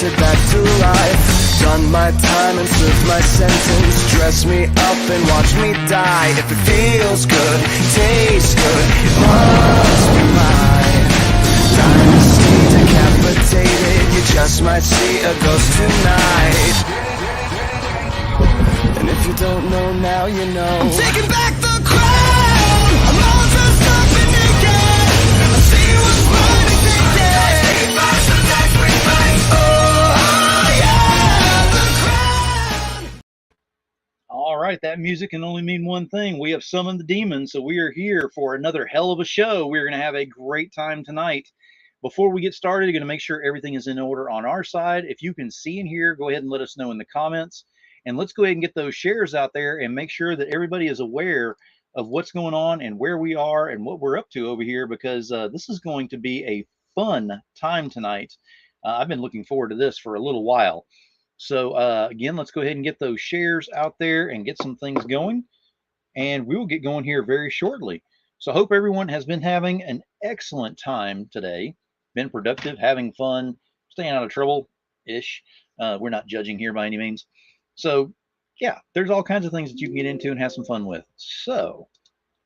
resurrected back to life. Done my time and served my sentence. Dress me up and watch me die. If it feels good, tastes good, it must be mine. Dynasty decapitated, you just might see a ghost tonight. And if you don't know now, you know. I'm taking back the crown. I'm all dressed up and naked. I'm seeing what's mine and taken. All right, that music can only mean one thing. We have summoned the demons, so we are here for another hell of a show. We're going to have a great time tonight. Before we get started, we're going to make sure everything is in order on our side. If you can see and hear, go ahead and let us know in the comments. And let's go ahead and get those shares out there and make sure that everybody is aware of what's going on and where we are and what we're up to over here, because this is going to be a fun time tonight. I've been looking forward to this for a little while. So again, let's go ahead and get those shares out there and get some things going. And we will get going here very shortly. So I hope everyone has been having an excellent time today, been productive, having fun, staying out of trouble-ish. We're not judging here by any means. So yeah, there's all kinds of things that you can get into and have some fun with. So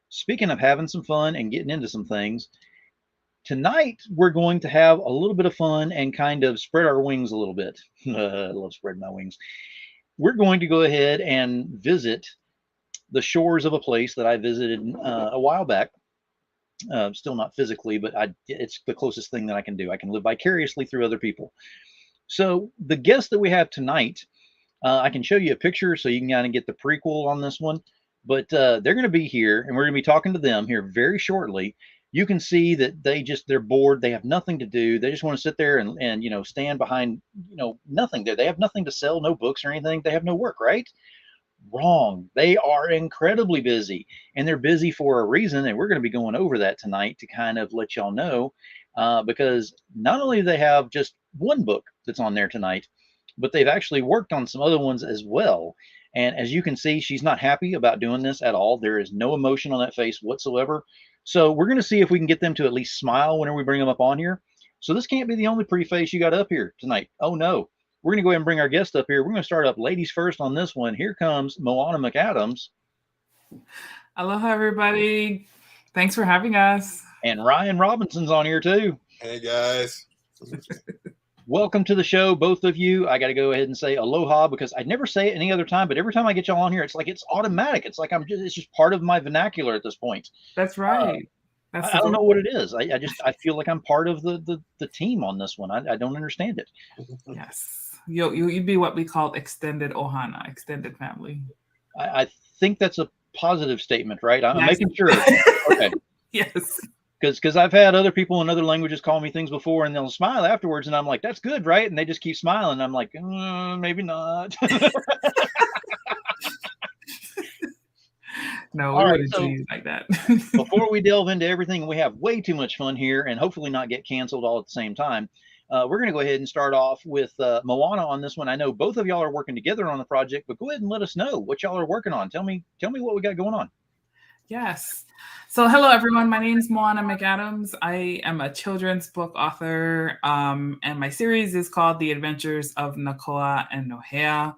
speaking of having some fun and getting into some things, tonight we're going to have a little bit of fun and kind of spread our wings a little bit. I love spreading my wings. We're going to go ahead and visit the shores of a place that I visited a while back. Still not physically, but it's the closest thing that I can do. I can live vicariously through other people. So the guest that we have tonight, I can show you a picture so you can kind of get the prequel on this one. But they're going to be here, and we're going to be talking to them here very shortly. You can see that they're bored. They have nothing to do. They just want to sit there and you know, stand behind, you know, nothing there. They have nothing to sell, no books or anything. They have no work, right? Wrong. They are incredibly busy, and they're busy for a reason. And we're going to be going over that tonight to kind of let y'all know, because not only do they have just one book that's on there tonight, but they've actually worked on some other ones as well. And as you can see, she's not happy about doing this at all. There is no emotion on that face whatsoever. So we're going to see if we can get them to at least smile whenever we bring them up on here. So this can't be the only pretty face you got up here tonight. Oh no, we're going to go ahead and bring our guest up here. We're going to start up ladies first on this one. Here comes Moana McAdams. Aloha, everybody. Thanks for having us. And Ryan Robinson's on here too. Hey guys. Welcome to the show, both of you. I got to go ahead and say aloha because I never say it any other time, but every time I get y'all on here, it's like it's automatic. It's like it's just part of my vernacular at this point. That's right. I don't know what it is. I feel like I'm part of the team on this one. I don't understand it. Yes, you'd be what we call extended ohana, extended family. I think that's a positive statement, right? I'm making sure. Okay. Yes. Because I've had other people in other languages call me things before, and they'll smile afterwards, and I'm like, "That's good, right?" And they just keep smiling. I'm like, maybe not. No, we wouldn't do you like that. Before we delve into everything, we have way too much fun here, and hopefully not get canceled all at the same time. We're going to go ahead and start off with Moana on this one. I know both of y'all are working together on the project, but go ahead and let us know what y'all are working on. Tell me what we got going on. Yes. So hello, everyone. My name is Moana McAdams. I am a children's book author, and my series is called The Adventures of Nakoa and Nohea.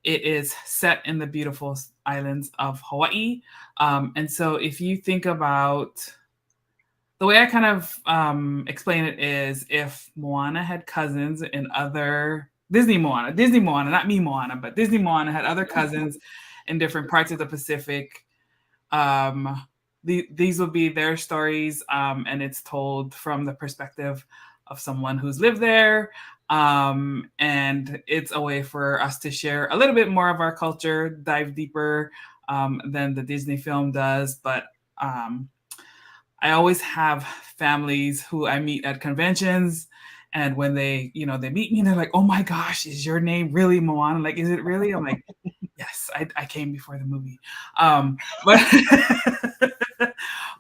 It is set in the beautiful islands of Hawaii. And so if you think about the way I kind of explain it is if Moana had cousins in other Disney Moana, not me Moana, but Disney Moana had other cousins in different parts of the Pacific. These will be their stories, and it's told from the perspective of someone who's lived there, and it's a way for us to share a little bit more of our culture, dive deeper than the Disney film does. But I always have families who I meet at conventions, and when they meet me, they're like, "Oh my gosh, is your name really Moana? Like, is it really?" I'm like, yes, I came before the movie. But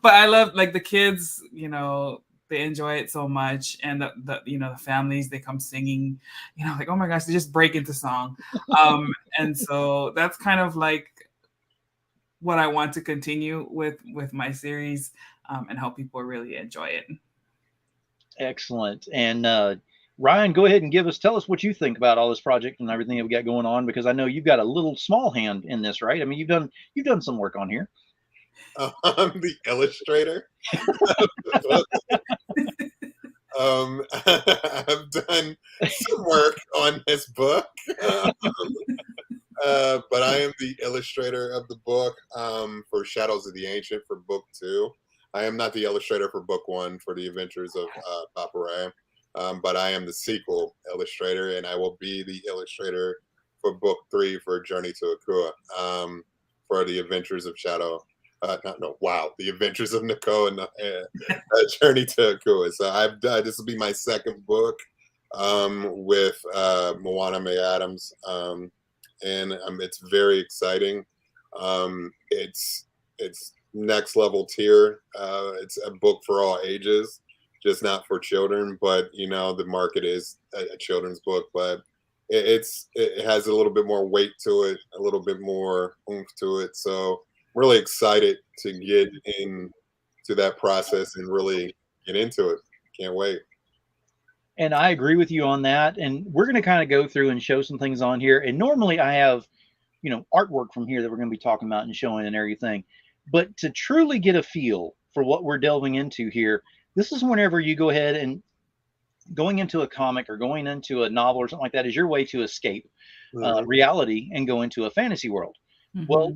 I love, like, the kids, they enjoy it so much. And the families, they come singing, like, oh my gosh, they just break into song. And so that's kind of like what I want to continue with my series, and help people really enjoy it. Excellent. And Ryan, go ahead and tell us what you think about all this project and everything that we got going on, because I know you've got a little small hand in this, right? I mean, you've done some work on here. I'm the illustrator. I've done some work on this book, but I am the illustrator of the book for Shadows of the Ancient for book 2. I am not the illustrator for book 1 for the Adventures of Papa Ray, but I am the sequel illustrator, and I will be the illustrator for book 3 for Journey to Akua, for the Adventures of Shadow. The Adventures of Nakoa and Journey to Akua. So this will be my second book with Moana Adams, and it's very exciting. It's next level tier. It's a book for all ages, just not for children. But the market is a children's book, but it has a little bit more weight to it, a little bit more oomph to it. So really excited to get into that process and really get into it. Can't wait. And I agree with you on that. And we're going to kind of go through and show some things on here. And normally I have, artwork from here that we're going to be talking about and showing and everything. But to truly get a feel for what we're delving into here, this is whenever you go ahead and going into a comic or going into a novel or something like that is your way to escape reality and go into a fantasy world. Mm-hmm. Well,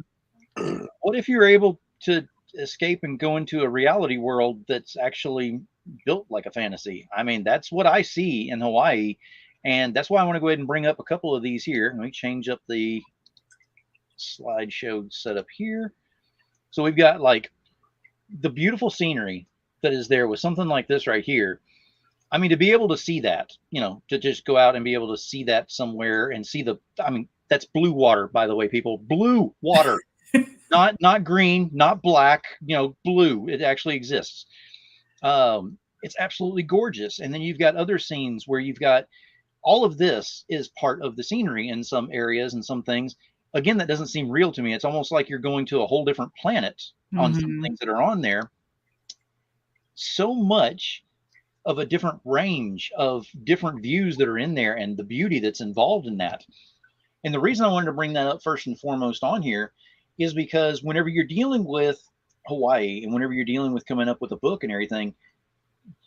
what if you're able to escape and go into a reality world that's actually built like a fantasy? I mean, that's what I see in Hawaii. And that's why I want to go ahead and bring up a couple of these here. Let me change up the slideshow setup here. So we've got like the beautiful scenery that is there with something like this right here. I mean, to be able to see that, to just go out and be able to see that somewhere and see that's blue water, by the way, people. Blue water. Not green, not black, blue. It actually exists. It's absolutely gorgeous. And then you've got other scenes where you've got all of this is part of the scenery in some areas and some things. Again, that doesn't seem real to me. It's almost like you're going to a whole different planet on some things that are on there. So much of a different range of different views that are in there and the beauty that's involved in that. And the reason I wanted to bring that up first and foremost on here is because whenever you're dealing with Hawaii and whenever you're dealing with coming up with a book and everything,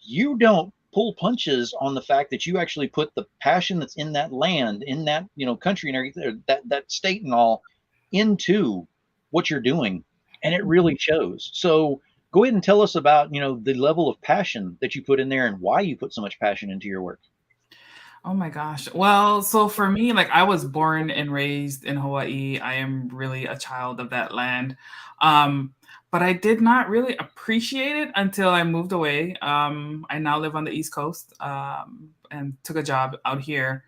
you don't pull punches on the fact that you actually put the passion that's in that land, in that, country and everything, that state and all into what you're doing. And it really shows. So go ahead and tell us about, the level of passion that you put in there and why you put so much passion into your work. Oh my gosh. Well, so for me, I was born and raised in Hawaii. I am really a child of that land. But I did not really appreciate it until I moved away. I now live on the East Coast and took a job out here.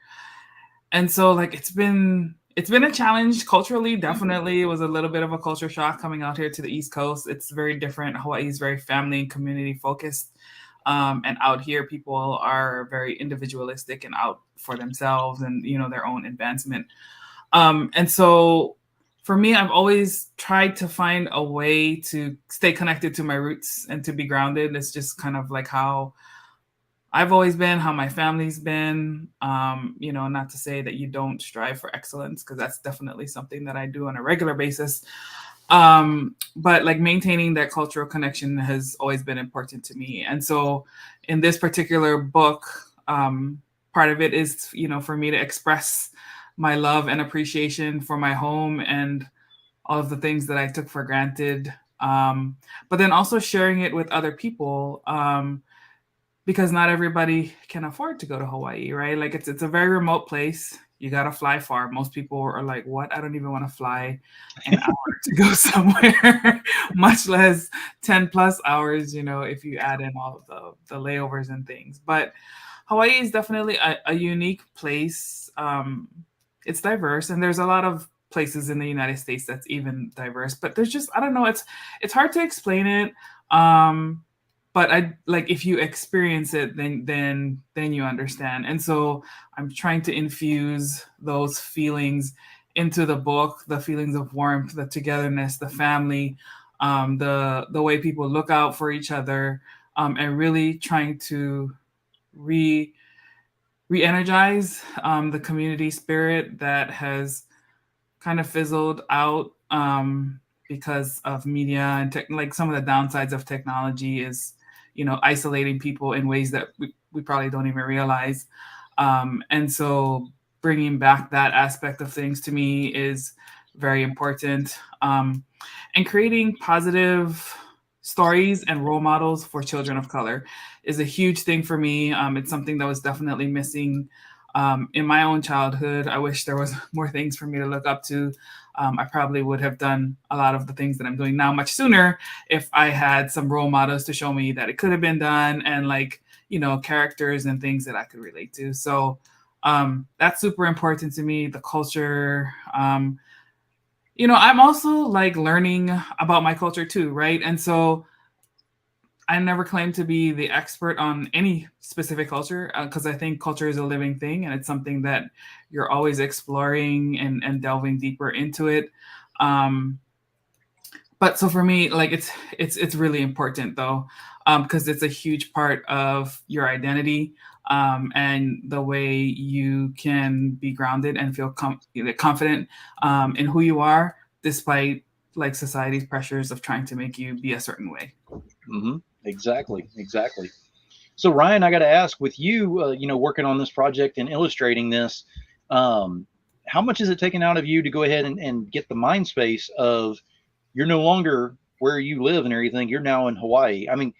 And so it's been a challenge culturally. Definitely. It was a little bit of a culture shock coming out here to the East Coast. It's very different. Hawaii is very family and community focused. And out here, people are very individualistic and out for themselves and, their own advancement. And so for me, I've always tried to find a way to stay connected to my roots and to be grounded. It's just kind of like how I've always been, how my family's been, not to say that you don't strive for excellence, because that's definitely something that I do on a regular basis. But maintaining that cultural connection has always been important to me. And so in this particular book, part of it is, for me to express my love and appreciation for my home and all of the things that I took for granted. But then also sharing it with other people, because not everybody can afford to go to Hawaii, right? It's a very remote place. You got to fly far. Most people are like, what? I don't even want to fly an hour to go somewhere, much less 10 plus hours, if you add in all of the layovers and things. But Hawaii is definitely a unique place. It's diverse, and there's a lot of places in the United States that's even diverse, but there's just, I don't know, it's hard to explain it. But if you experience it, then you understand. And so I'm trying to infuse those feelings into the book, the feelings of warmth, the togetherness, the family, the way people look out for each other, and really trying to re-energize the community spirit that has kind of fizzled out because of media and like some of the downsides of technology is, isolating people in ways that we probably don't even realize. And so bringing back that aspect of things to me is very important. And creating positive stories and role models for children of color is a huge thing for me. It's something that was definitely missing in my own childhood. I wish there was more things for me to look up to. I probably would have done a lot of the things that I'm doing now much sooner if I had some role models to show me that it could have been done, and like, characters and things that I could relate to. So that's super important to me, the culture. I'm also like learning about my culture too, right? And so I never claim to be the expert on any specific culture because I think culture is a living thing and it's something that you're always exploring and delving deeper into it. But so for me, like it's really important though, because it's a huge part of your identity and the way you can be grounded and feel confident in who you are, despite like society's pressures of trying to make you be a certain way. Mm-hmm. Exactly. So Ryan, I got to ask, with you, working on this project and illustrating this, how much is it taken out of you to go ahead and get the mind space of you're no longer where you live and everything. You're now in Hawaii. I mean,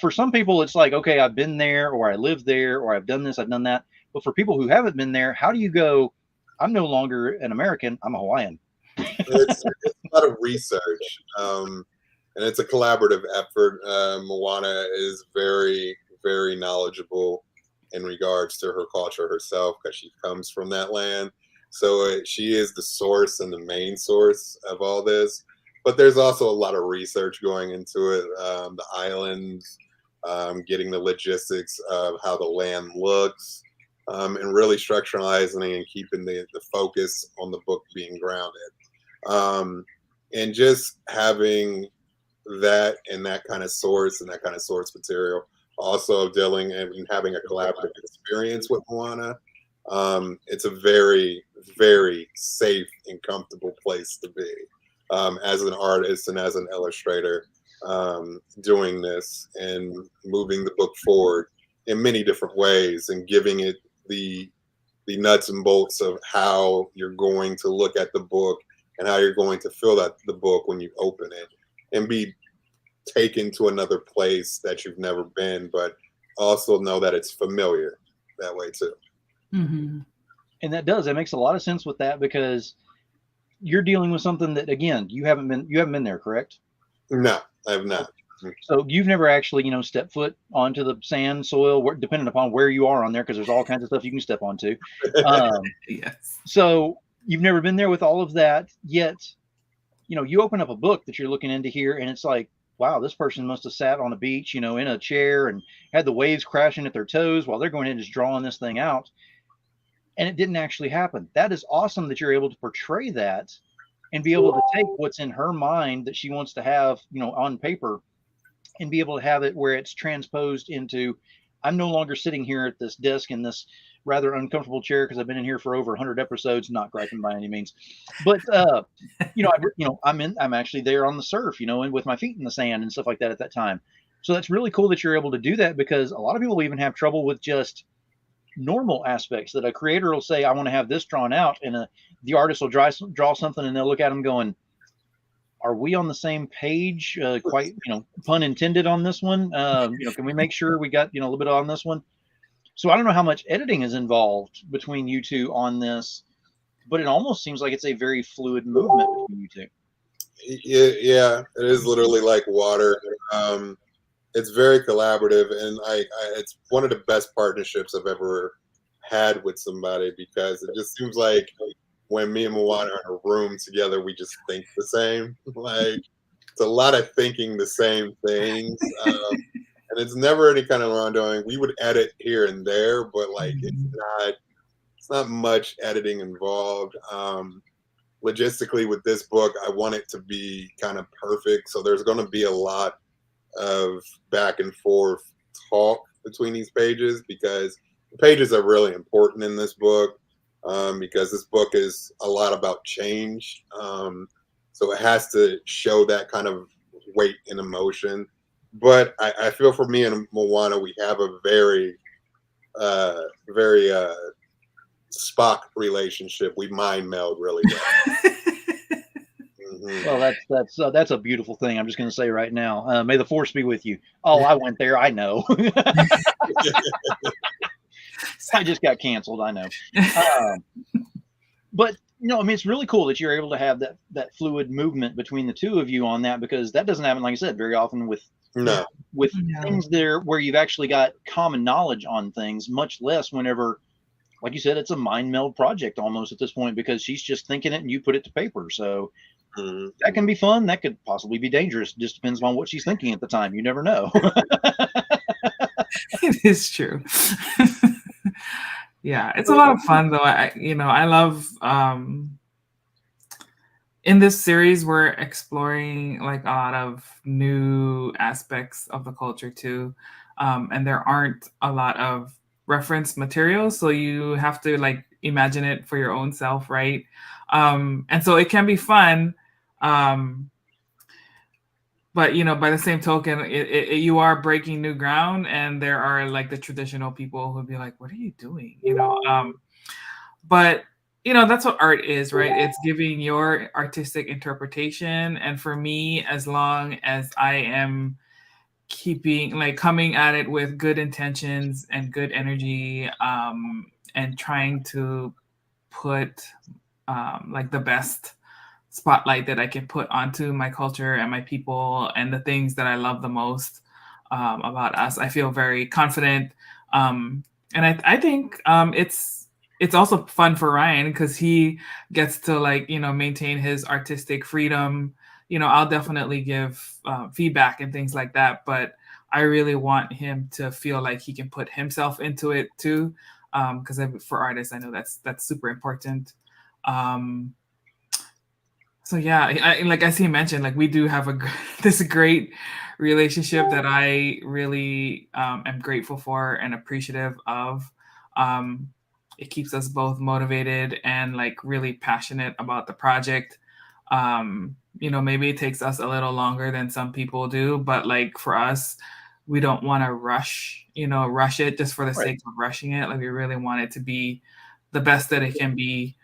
for some people, it's like, okay, I've been there, or I live there, or I've done this, I've done that. But for people who haven't been there, how do you go, I'm no longer an American, I'm a Hawaiian? It's a lot of research. And it's a collaborative effort. Moana is very, very knowledgeable in regards to her culture herself because she comes from that land. So she is the source and the main source of all this. But there's also a lot of research going into it. The islands, getting the logistics of how the land looks, and really structuralizing and keeping the focus on the book being grounded. And just having that and that kind of source material, also dealing and having a collaborative experience with Moana. It's a very, very safe and comfortable place to be as an artist and as an illustrator, doing this and moving the book forward in many different ways and giving it the nuts and bolts of how you're going to look at the book and how you're going to feel that the book when you open it, and be taken to another place that you've never been, but also know that it's familiar that way too. Mm-hmm. And that makes a lot of sense with that, because you're dealing with something that, again, you haven't been there, correct? No, I have not. So you've never actually, stepped foot onto the sand, soil, depending upon where you are on there, because there's all kinds of stuff you can step onto. Yes. So you've never been there with all of that, yet, you open up a book that you're looking into here, and it's like, wow, this person must have sat on a beach, in a chair and had the waves crashing at their toes while they're going in and just drawing this thing out. And it didn't actually happen. That is awesome that you're able to portray that and be able to take what's in her mind that she wants to have, on paper, and be able to have it where it's transposed into, I'm no longer sitting here at this desk in this rather uncomfortable chair because I've been in here for over 100 episodes, not griping by any means, but I'm actually there on the surf, and with my feet in the sand and stuff like that at that time. So that's really cool that you're able to do that, because a lot of people even have trouble with just normal aspects, that a creator will say, I want to have this drawn out, and the artist will draw something, and they'll look at them going, are we on the same page? Quite, pun intended on this one. Can we make sure we got, a little bit on this one? So I don't know how much editing is involved between you two on this, but it almost seems like it's a very fluid movement between you two. Yeah, it is literally like water. It's very collaborative, and it's one of the best partnerships I've ever had with somebody, because it just seems like when me and Moana are in a room together, we just think the same. Like, it's a lot of thinking the same things. And it's never any kind of wrongdoing. We would edit here and there, but like it's not much editing involved. Logistically, with this book, I want it to be kind of perfect. So there's going to be a lot of back and forth talk between these pages, because pages are really important in this book because this book is a lot about change. So it has to show that kind of weight and emotion. But I feel for me and Moana, we have a very Spock relationship. We mind meld really well. Well, that's a beautiful thing. I'm just going to say right now, may the force be with you. Oh, I went there. I know. I just got canceled. I know. But no, I mean, it's really cool that you're able to have that fluid movement between the two of you on that, because that doesn't happen, like I said, very often with things there where you've actually got common knowledge on things, much less whenever, like you said, it's a mind meld project almost at this point, because she's just thinking it and you put it to paper. So that can be fun. That could possibly be dangerous. Just depends on what she's thinking at the time. You never know. It is true. Yeah, it's a lot of fun though. I love in this series we're exploring like a lot of new aspects of the culture too. And there aren't a lot of reference materials, so you have to like imagine it for your own self, right? And so it can be fun. But by the same token, you are breaking new ground, and there are like the traditional people who'd be like, "What are you doing?" But that's what art is, right? It's giving your artistic interpretation, and for me, as long as I am coming at it with good intentions and good energy, and trying to put like the best spotlight that I can put onto my culture and my people and the things that I love the most about us, I feel very confident. And I think it's also fun for Ryan because he gets to maintain his artistic freedom. I'll definitely give feedback and things like that, but I really want him to feel like he can put himself into it too, because for artists, I know that's super important. So yeah, like as he mentioned, like we do have this great relationship that I really am grateful for and appreciative of. It keeps us both motivated and like really passionate about the project. Maybe it takes us a little longer than some people do, but like for us, we don't want to rush it just for the sake of rushing it. Like we really want it to be the best that it can be.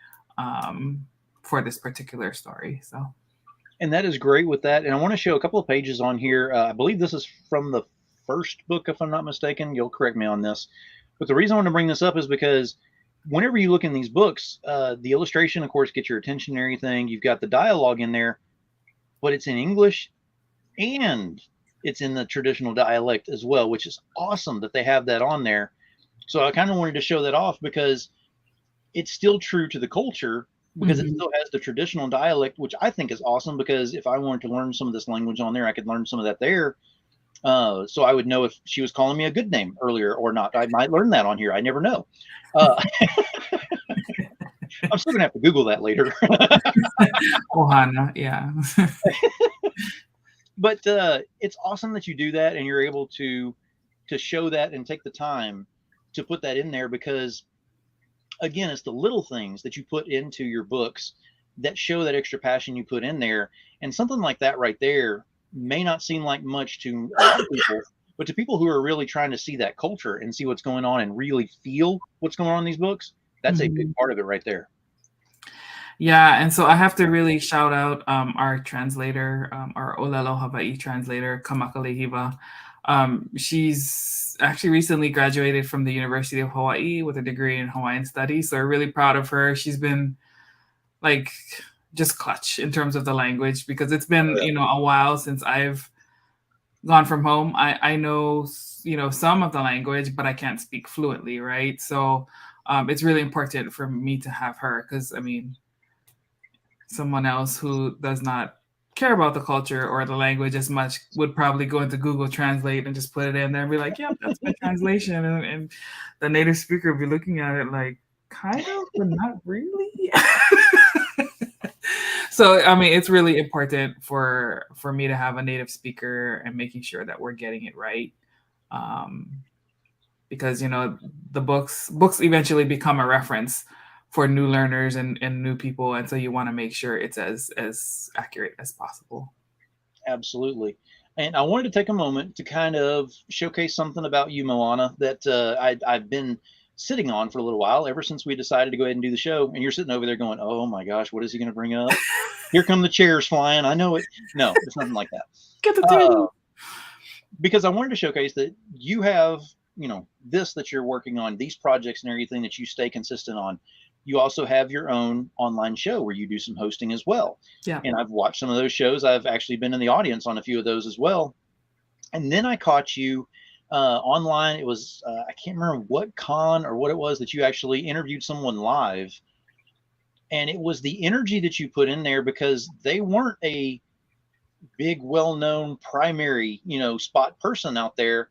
For this particular story. And that is great with that. And I want to show a couple of pages on here. I believe this is from the first book, if I'm not mistaken. You'll correct me on this. But the reason I want to bring this up is because whenever you look in these books, the illustration, of course, gets your attention and everything. You've got the dialogue in there, but it's in English and it's in the traditional dialect as well, which is awesome that they have that on there. So I kind of wanted to show that off because it's still true to the culture, because it still has the traditional dialect, which I think is awesome, because if I wanted to learn some of this language on there, I could learn some of that there. So I would know if she was calling me a good name earlier or not. I might learn that on here. I never know. I'm still going to have to Google that later. Ohana, yeah. But it's awesome that you do that and you're able to show that and take the time to put that in there, because again, it's the little things that you put into your books that show that extra passion you put in there. And something like that right there may not seem like much to a lot of people, but to people who are really trying to see that culture and see what's going on and really feel what's going on in these books, that's a big part of it right there. Yeah, and so I have to really shout out our translator, our Olelo Hawaii translator, Kamakale Hiva. She's actually recently graduated from the University of Hawaii with a degree in Hawaiian studies. So we're really proud of her. She's been like just clutch in terms of the language, because it's been, a while since I've gone from home. I know, some of the language, but I can't speak fluently. Right. So it's really important for me to have her, because someone else who does not care about the culture or the language as much would probably go into Google Translate and just put it in there and be like, yeah, that's my translation. And the native speaker would be looking at it like, kind of, but not really. So, it's really important for me to have a native speaker and making sure that we're getting it right. because the books eventually become a reference for new learners and new people, and so you want to make sure it's as accurate as possible. Absolutely. And I wanted to take a moment to kind of showcase something about you, Moana, that I've been sitting on for a little while, ever since we decided to go ahead and do the show. And you're sitting over there going, oh my gosh, what is he going to bring up? Here come the chairs flying. I know it. No, it's nothing like that. Get the table. Because I wanted to showcase that you have, this that you're working on, these projects and everything that you stay consistent on. You also have your own online show where you do some hosting as well. Yeah. And I've watched some of those shows. I've actually been in the audience on a few of those as well. And then I caught you online. It was, I can't remember what con or what it was that you actually interviewed someone live. And it was the energy that you put in there, because they weren't a big, well-known primary, spot person out there.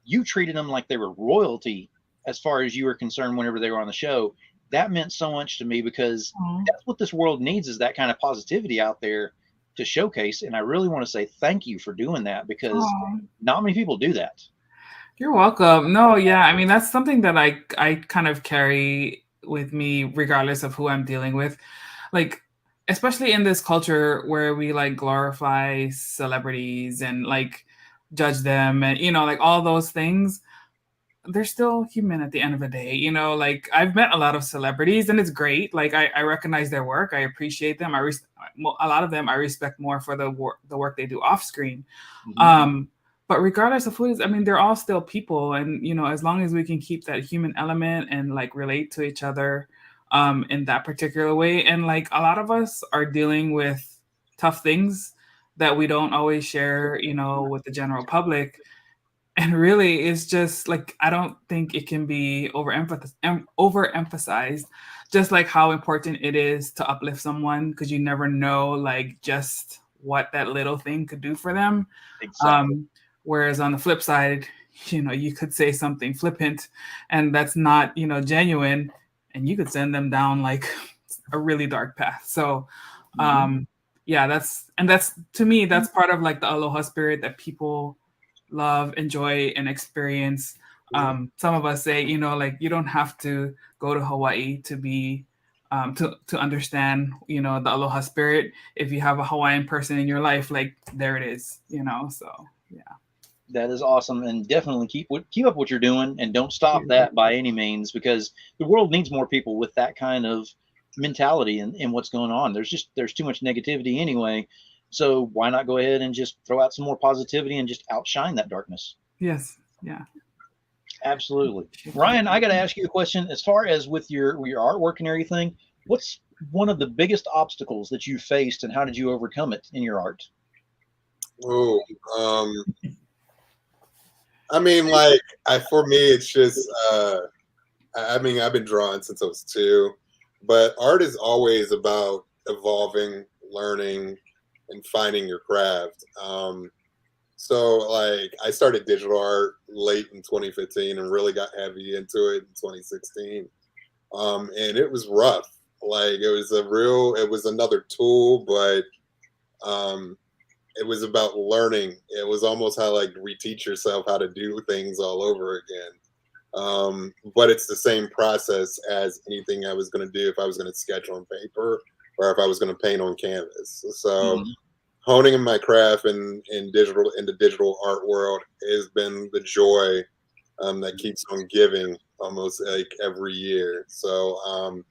You treated them like they were royalty as far as you were concerned whenever they were on the show. That meant so much to me, because that's what this world needs, is that kind of positivity out there to showcase. And I really want to say thank you for doing that, because not many people do that. You're welcome. No, yeah. I mean, that's something that I kind of carry with me regardless of who I'm dealing with. Like, especially in this culture where we like glorify celebrities and like judge them and, like all those things. They're still human at the end of the day. Like I've met a lot of celebrities and it's great. Like I recognize their work. I appreciate them. A lot of them I respect more for the work they do off screen. Mm-hmm. But regardless of who it is, I mean, they're all still people. And, as long as we can keep that human element and like relate to each other in that particular way. And like a lot of us are dealing with tough things that we don't always share, with the general public. And really, it's just like, I don't think it can be overemphasized, just like how important it is to uplift someone, because you never know like just what that little thing could do for them. Exactly. Whereas on the flip side, you could say something flippant and that's not, genuine, and you could send them down like a really dark path. So, yeah, that's to me, that's part of like the aloha spirit that people love, enjoy, and experience. Some of us say, like you don't have to go to Hawaii to be to understand, the aloha spirit. If you have a Hawaiian person in your life, like there it is, so yeah. That is awesome, and definitely keep up what you're doing, and don't stop that by any means, because the world needs more people with that kind of mentality in what's going on. There's too much negativity anyway. So why not go ahead and just throw out some more positivity and just outshine that darkness? Yes. Yeah. Absolutely. Ryan, I got to ask you a question. As far as with your artwork and everything, what's one of the biggest obstacles that you faced, and how did you overcome it in your art? Oh, I mean, like, for me, it's just, I've been drawing since I was 2, but art is always about evolving, learning, and finding your craft. So like I started digital art late in 2015 and really got heavy into it in 2016. And it was rough. Like it was another tool, but it was about learning. It was almost how like reteach yourself how to do things all over again. But it's the same process as anything I was going to do if I was going to sketch on paper or if I was going to paint on canvas. So honing in my craft in the digital art world has been the joy that keeps on giving almost like every year. So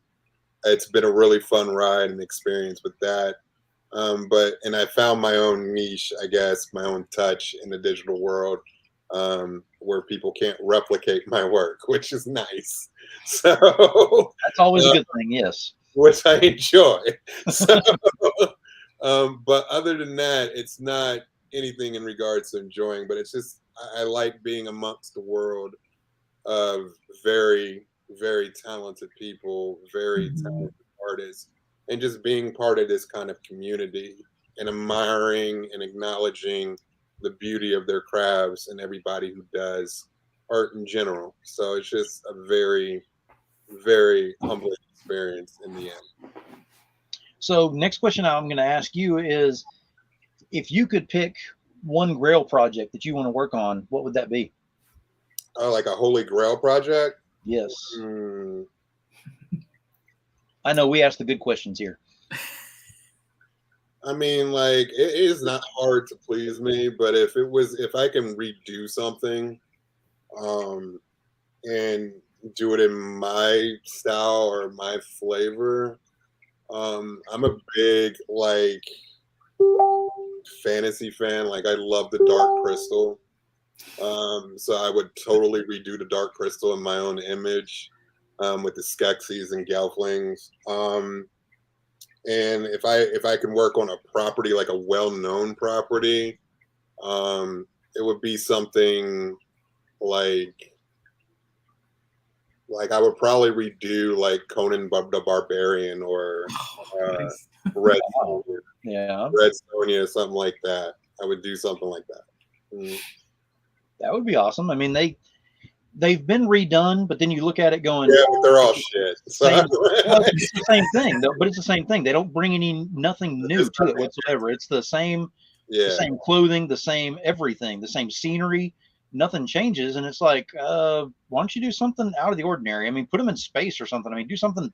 it's been a really fun ride and experience with that. And I found my own niche, I guess, my own touch in the digital world, where people can't replicate my work, which is nice. So that's always a good thing, yes. Which I enjoy. So, but other than that, it's not anything in regards to enjoying, but it's just I like being amongst the world of very, very talented people, very talented artists, and just being part of this kind of community and admiring and acknowledging the beauty of their crafts and everybody who does art in general. So it's just a very, very humbling experience in the end. So next question I'm going to ask you is, if you could pick one Grail project that you want to work on, what would that be? Oh, like a Holy Grail project? Yes. Hmm. I know we ask the good questions here. I mean, like, it is not hard to please me, but if I can redo something, um, and do it in my style or my flavor, I'm a big like fantasy fan. Like, I love the Dark Crystal. So I would totally redo the Dark Crystal in my own image, with the Skeksis and Gelflings. And if I can work on a property like a well-known property, it would be something like I would probably redo like Conan the Barbarian or Nice. Red Wow. Sonja, Yeah, Red Sonja, something like that. I would do something like that. Mm. that would be awesome. I mean, they've been redone, but then you look at it going, Yeah, but they're all shit. same. So, Well, it's the same thing, though, but it's the same thing. They don't bring nothing new It's to not it whatsoever. It's the yeah. same clothing, the same everything, the same scenery. Nothing changes, and it's like, why don't you do something out of the ordinary? I mean, put them in space or something. I mean, do something,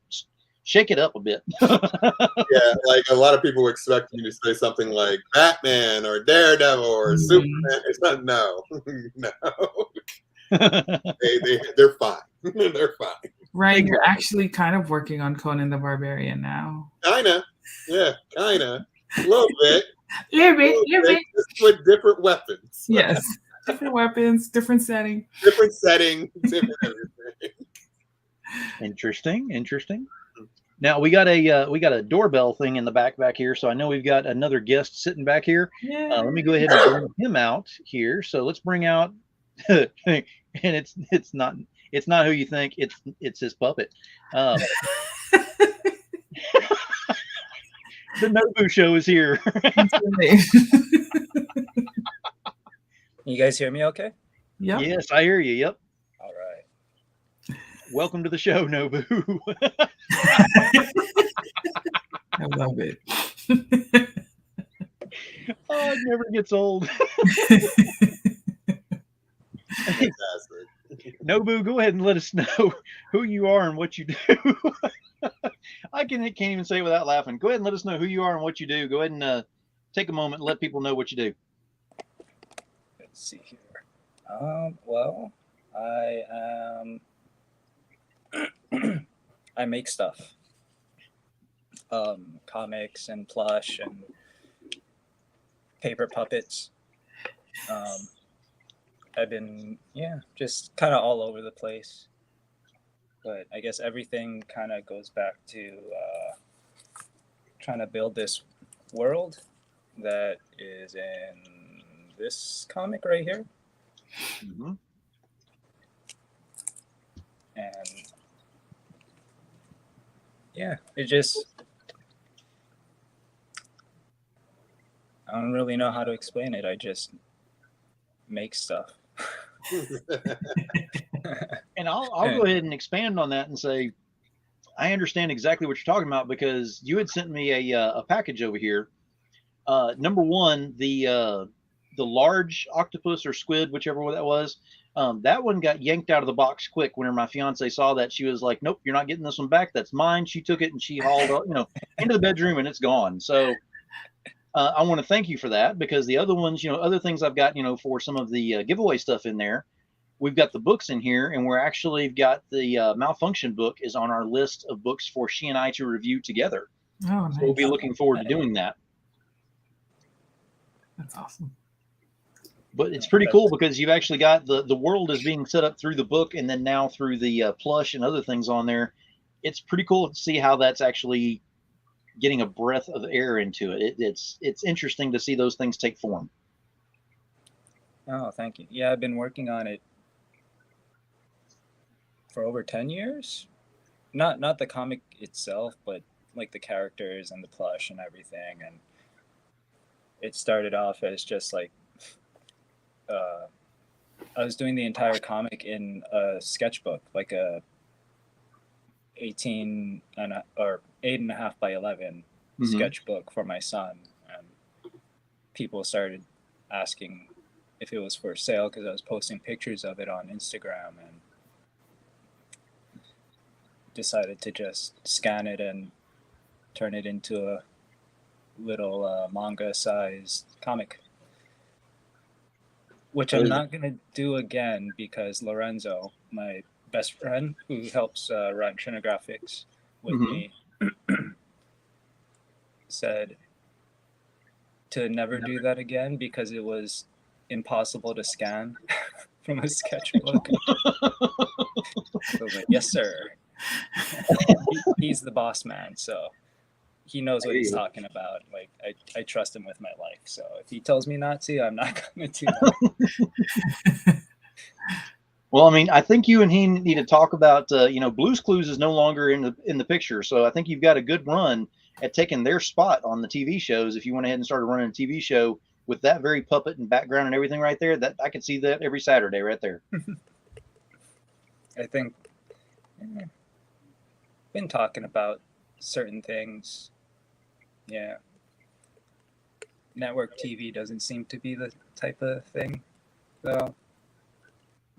shake it up a bit. Yeah, like a lot of people expect you to say something like Batman or Daredevil or Superman. It's not, no, no. They're fine. They're fine. Ryan, you're actually kind of working on Conan the Barbarian now. Kinda. Yeah, kinda. A little bit. Little bit. Just with different weapons. Yes. Different weapons, different setting. Different setting, different everything. Interesting. Now we got a doorbell thing in the back here, so I know we've got another guest sitting back here. Yeah. Let me go ahead and bring him out here. So let's bring out, and it's not who you think. It's his puppet. The Nobu show is here. You guys hear me okay? Yep. Yes, I hear you. Yep. All right. Welcome to the show, Nobu. I love it. Oh, it never gets old. Fantastic. Nobu, go ahead and let us know who you are and what you do. I can't even say it without laughing. Go ahead and let us know who you are and what you do. Go ahead and take a moment and let people know what you do. Let's see here. Well, I I make stuff. Comics and plush and paper puppets. I've been, just kind of all over the place. But I guess everything kind of goes back to trying to build this world that is in this comic right here. Mm-hmm. And it just, I don't really know how to explain it. I just make stuff. And I'll go ahead and expand on that and say, I understand exactly what you're talking about, because you had sent me a package over here. Number one, the large octopus or squid, whichever one that was, that one got yanked out of the box quick. Whenever my fiance saw that, she was like, "Nope, you're not getting this one back. That's mine." She took it and she hauled it, into the bedroom, and it's gone. So I want to thank you for that, because the other ones, other things I've got, for some of the giveaway stuff in there. We've got the books in here, and we're actually got the Malfunction book is on our list of books for she and I to review together. Oh, nice. So we'll be looking forward to doing that. That's awesome. But it's pretty cool, because you've actually got the world is being set up through the book, and then now through the plush and other things on there. It's pretty cool to see how that's actually getting a breath of air into it. It's interesting to see those things take form. Oh, thank you. Yeah, I've been working on it for over 10 years. Not the comic itself, but like the characters and the plush and everything. And it started off as just like I was doing the entire comic in a sketchbook, like a 8.5 by 11 sketchbook for my son. And people started asking if it was for sale because I was posting pictures of it on Instagram, and decided to just scan it and turn it into a little manga-sized comic, which I'm not going to do again because Lorenzo, my best friend who helps run Graphics with me, said to never do that again because it was impossible to scan from a sketchbook. So I was like, yes, sir. He's the boss man, so he knows what he's talking about. Like, I trust him with my life. So if he tells me not to, I'm not going to do that. Well, I mean, I think you and he need to talk about, Blue's Clues is no longer in the picture. So I think you've got a good run at taking their spot on the TV shows. If you went ahead and started running a TV show with that very puppet and background and everything right there, that I could see that every Saturday right there. I think been talking about certain things. Yeah. Network TV doesn't seem to be the type of thing, though.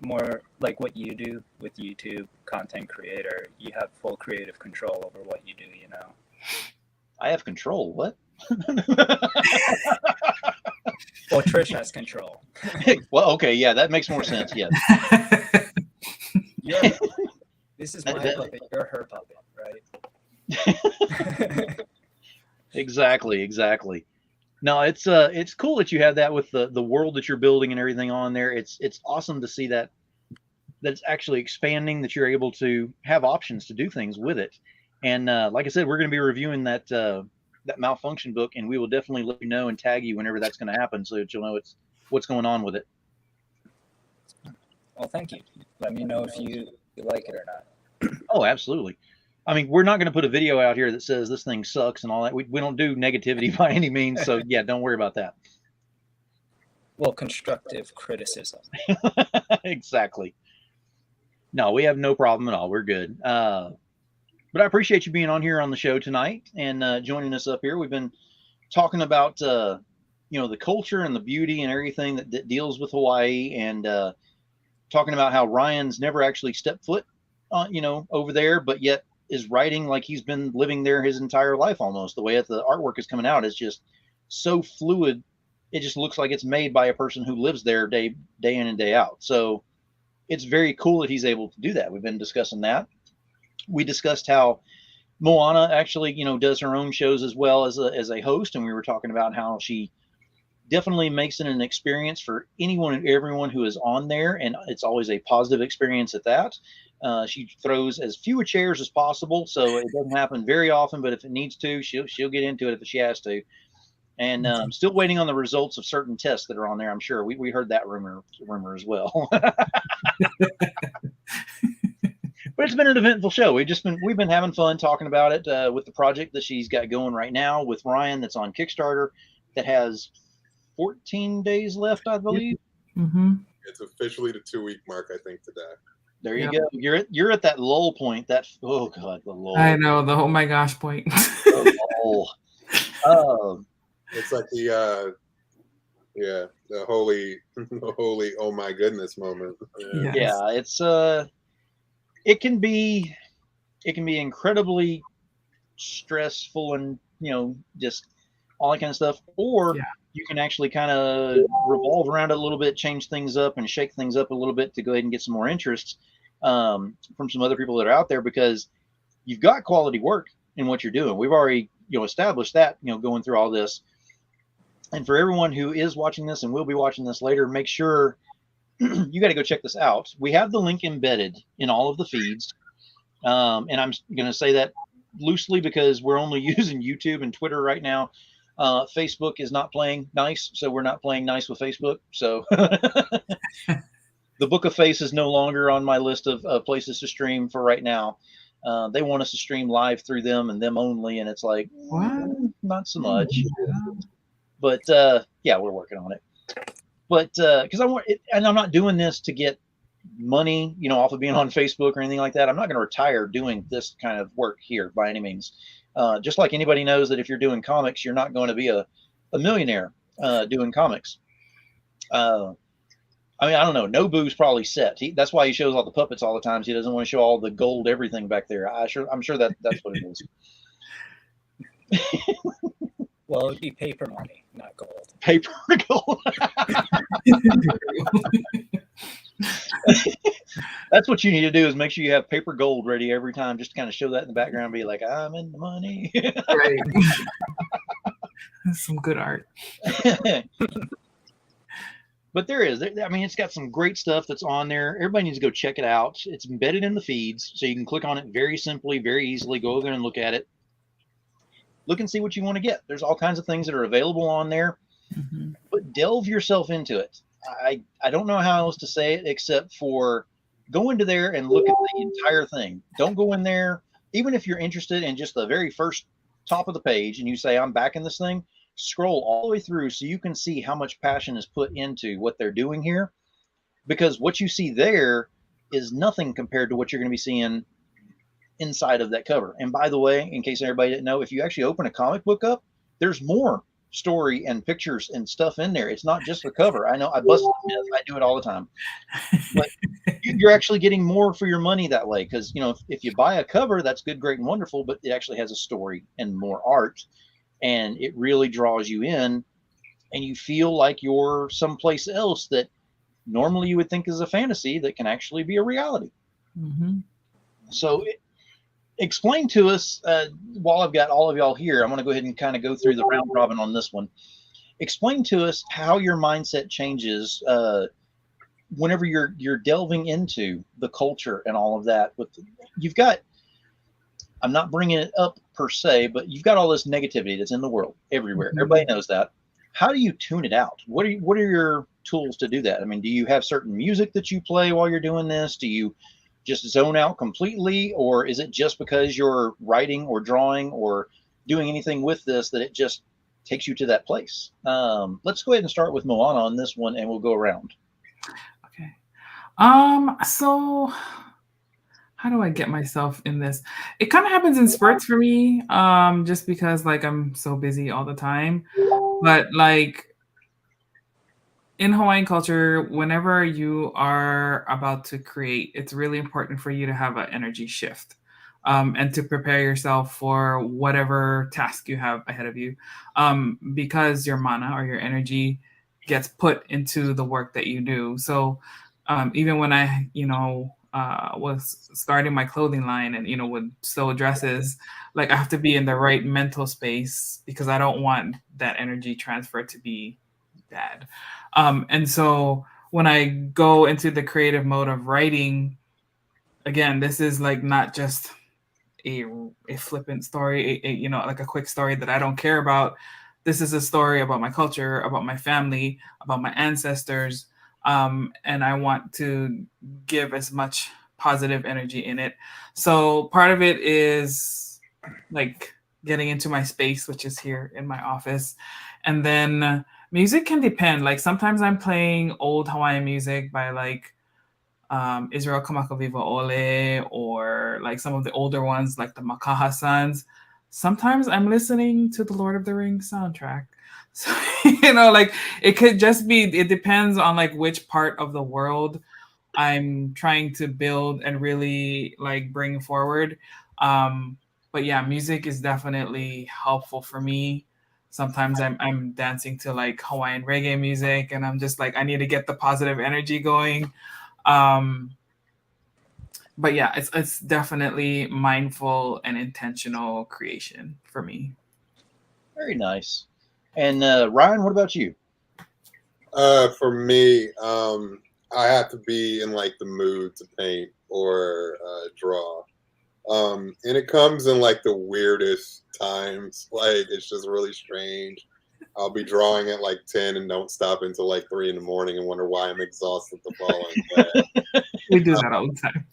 More like what you do with YouTube, content creator. You have full creative control over what you do, you know. I have control. What? Well, Trish has control. Well, okay, yeah, that makes more sense. Yes. This is my puppet. You're her puppet, right? Exactly. No, it's cool that you have that with the world that you're building and everything on there. It's awesome to see that it's actually expanding, that you're able to have options to do things with it. And like I said, we're going to be reviewing that malfunction book, and we will definitely let you know and tag you whenever that's going to happen, so that you'll know what's going on with it. Well, thank you. Let me know if you like it or not. Oh, absolutely. I mean, we're not going to put a video out here that says this thing sucks and all that. We don't do negativity by any means. So yeah, don't worry about that. Well, constructive criticism. Exactly. No, we have no problem at all. We're good. But I appreciate you being on here on the show tonight and joining us up here. We've been talking about, the culture and the beauty and everything that deals with Hawaii, and talking about how Ryan's never actually stepped foot over there, but yet is writing like he's been living there his entire life almost. The way that the artwork is coming out is just so fluid. It just looks like it's made by a person who lives there day in and day out. So it's very cool that he's able to do that. We've been discussing that. We discussed how Moana actually, does her own shows as well as a host. And we were talking about how she definitely makes it an experience for anyone and everyone who is on there. And it's always a positive experience at that. She throws as few chairs as possible, so it doesn't happen very often, but if it needs to, she'll get into it if she has to. And I'm still waiting on the results of certain tests that are on there. I'm sure we heard that rumor as well. But it's been an eventful show. We've been having fun talking about it with the project that she's got going right now with Ryan, that's on Kickstarter, that has 14 days left, I believe. Mm-hmm. It's officially the 2-week mark, I think, today. There you go. You're at that lull point. The lull. I know, the oh my gosh point. The lull. It's like the holy oh my goodness moment. Yes. Yeah, it's it can be incredibly stressful and just all that kind of stuff, or you can actually kind of revolve around it a little bit, change things up and shake things up a little bit to go ahead and get some more interest from some other people that are out there, because you've got quality work in what you're doing. We've already established that going through all this. And for everyone who is watching this and will be watching this later, make sure you got to go check this out. We have the link embedded in all of the feeds, and I'm going to say that loosely because we're only using YouTube and Twitter right now. Facebook is not playing nice, so we're not playing nice with Facebook. So the Book of Face is no longer on my list of places to stream for right now. They want us to stream live through them and them only, and it's like, not so much. But yeah, we're working on it. But because I want it, and I'm not doing this to get money, off of being on Facebook or anything like that. I'm not going to retire doing this kind of work here by any means. Just like anybody knows that if you're doing comics, you're not going to be a millionaire doing comics. I mean, I don't know. Nobu's probably set. That's why he shows all the puppets all the time. He doesn't want to show all the gold everything back there. I'm sure that's what it is. Well, it'd be paper money, not gold. Paper gold. That's what you need to do, is make sure you have paper gold ready every time, just to kind of show that in the background, and be like, I'm in the money. Right. Some good art. But there is. I mean, it's got some great stuff that's on there. Everybody needs to go check it out. It's embedded in the feeds, so you can click on it very simply, very easily. Go over there and look at it. Look and see what you want to get. There's all kinds of things that are available on there, but delve yourself into it. I don't know how else to say it except for go into there and look at the entire thing. Don't go in there, even if you're interested in just the very first top of the page and you say, I'm back in this thing, scroll all the way through so you can see how much passion is put into what they're doing here. Because what you see there is nothing compared to what you're going to be seeing inside of that cover. And by the way, in case everybody didn't know, if you actually open a comic book up, there's more story and pictures and stuff in there. It's not just the cover. I know I busted the myth. I do it all the time. But you're actually getting more for your money that way, because if you buy a cover, that's good, great, and wonderful, but it actually has a story and more art, and it really draws you in, and you feel like you're someplace else that normally you would think is a fantasy that can actually be a reality. So explain to us, while I've got all of y'all here, I'm going to go ahead and kind of go through the round robin on this one. Explain to us how your mindset changes whenever you're delving into the culture and all of that. But you've got, I'm not bringing it up per se, but you've got all this negativity that's in the world everywhere. Everybody knows that. How do you tune it out? What are your tools to do that? I mean, do you have certain music that you play while you're doing this? Do you just zone out completely, or is it just because you're writing or drawing or doing anything with this that it just takes you to that place? Let's go ahead and start with Moana on this one, and we'll go around. Okay. So how do I get myself in this? It kind of happens in spurts for me, just because like I'm so busy all the time. But like in Hawaiian culture, whenever you are about to create, it's really important for you to have an energy shift, and to prepare yourself for whatever task you have ahead of you, because your mana or your energy gets put into the work that you do. So even when I, was starting my clothing line and, would sew dresses, like I have to be in the right mental space because I don't want that energy transfer to be bad. And so when I go into the creative mode of writing, again, this is like not just a flippant story, like a quick story that I don't care about. This is a story about my culture, about my family, about my ancestors. And I want to give as much positive energy in it. So part of it is like getting into my space, which is here in my office. And then music can depend. Like sometimes I'm playing old Hawaiian music by like Israel Kamaka Viva Ole, or like some of the older ones like the Makaha Sons. Sometimes I'm listening to the Lord of the Rings soundtrack. So, like it could just be, it depends on like which part of the world I'm trying to build and really like bring forward. But yeah, music is definitely helpful for me. Sometimes I'm dancing to like Hawaiian reggae music and I'm just like, I need to get the positive energy going. But yeah, it's definitely mindful and intentional creation for me. Very nice. And Ryan, what about you? For me, I have to be in like the mood to paint or draw. And it comes in like the weirdest times. Like it's just really strange. I'll be drawing at like 10 and don't stop until like 3 in the morning and wonder why I'm exhausted the following day. We do that all the time.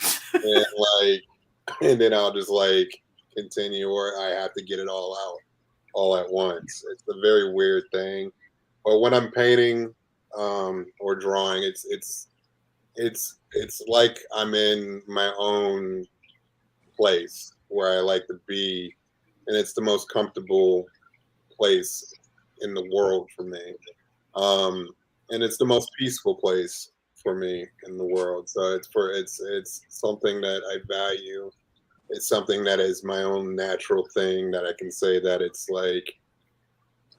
And then I'll just like continue, or I have to get it all out all at once. It's a very weird thing. But when I'm painting or drawing, it's like I'm in my own place where I like to be, and it's the most comfortable place in the world for me. And it's the most peaceful place for me in the world. So it's something that I value. It's something that is my own natural thing that I can say that it's like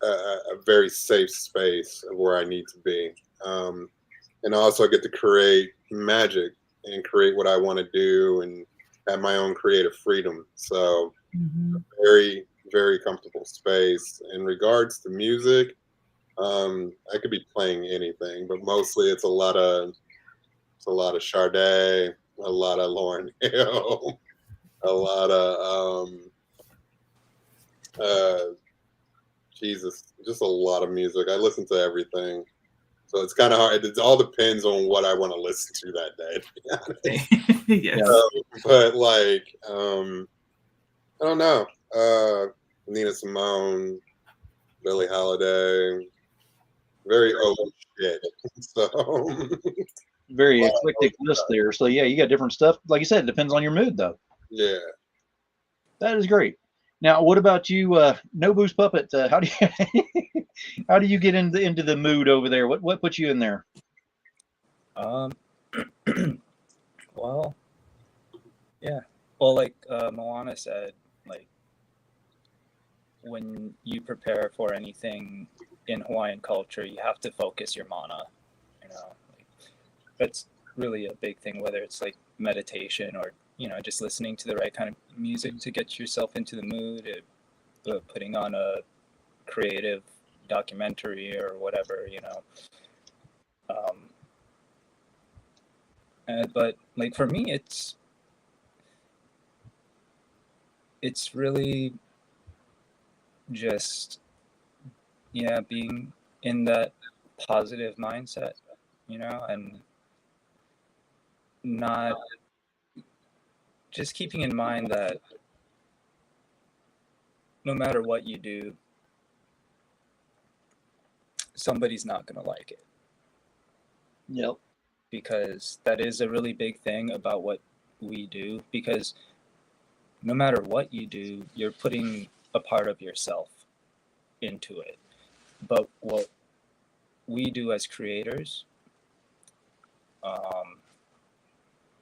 a very safe space of where I need to be. And also I get to create magic and create what I want to do and have my own creative freedom. So very, very comfortable space. In regards to music, I could be playing anything, but mostly it's a lot of Sade, a lot of Lauryn Hill, a lot of Jesus, just a lot of music. I listen to everything. So it's kind of hard. It all depends on what I want to listen to that day, to be honest. Yes. But like, I don't know. Nina Simone, Billie Holiday, very old shit. So Very eclectic list there. So yeah, you got different stuff. Like you said, it depends on your mood, though. yeah. That is great. Now, what about you, Nobu's puppet? How do you how do you get into the mood over there? What puts you in there? Well, yeah. Well, like Moana said, like when you prepare for anything in Hawaiian culture, you have to focus your mana. You know, like, that's really a big thing. Whether it's like meditation or just listening to the right kind of music to get yourself into the mood, putting on a creative documentary or whatever, but like for me, it's really just being in that positive mindset, and not just keeping in mind that no matter what you do, somebody's not going to like it. Yep. Because that is a really big thing about what we do, because no matter what you do, you're putting a part of yourself into it. But what we do as creators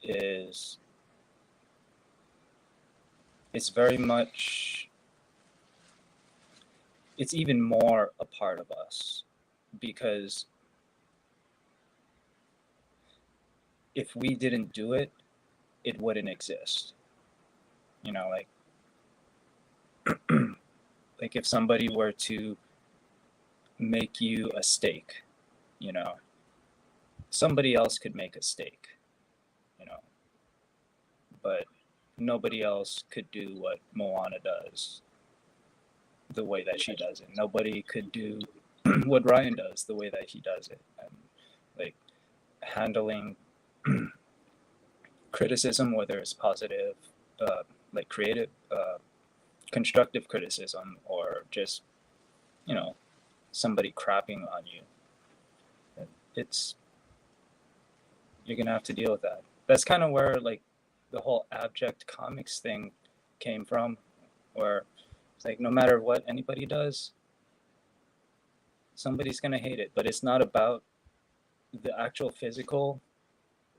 is it's very much, it's even more a part of us, because if we didn't do it, it wouldn't exist. Like like if somebody were to make you a steak, somebody else could make a steak, but nobody else could do what Moana does the way that she does it. Nobody could do what Ryan does the way that he does it. And like handling criticism, whether it's positive, like creative, constructive criticism, or just, somebody crapping on you. You're going to have to deal with that. That's kind of where like the whole abject comics thing came from, where it's like no matter what anybody does, somebody's going to hate it. But it's not about the actual physical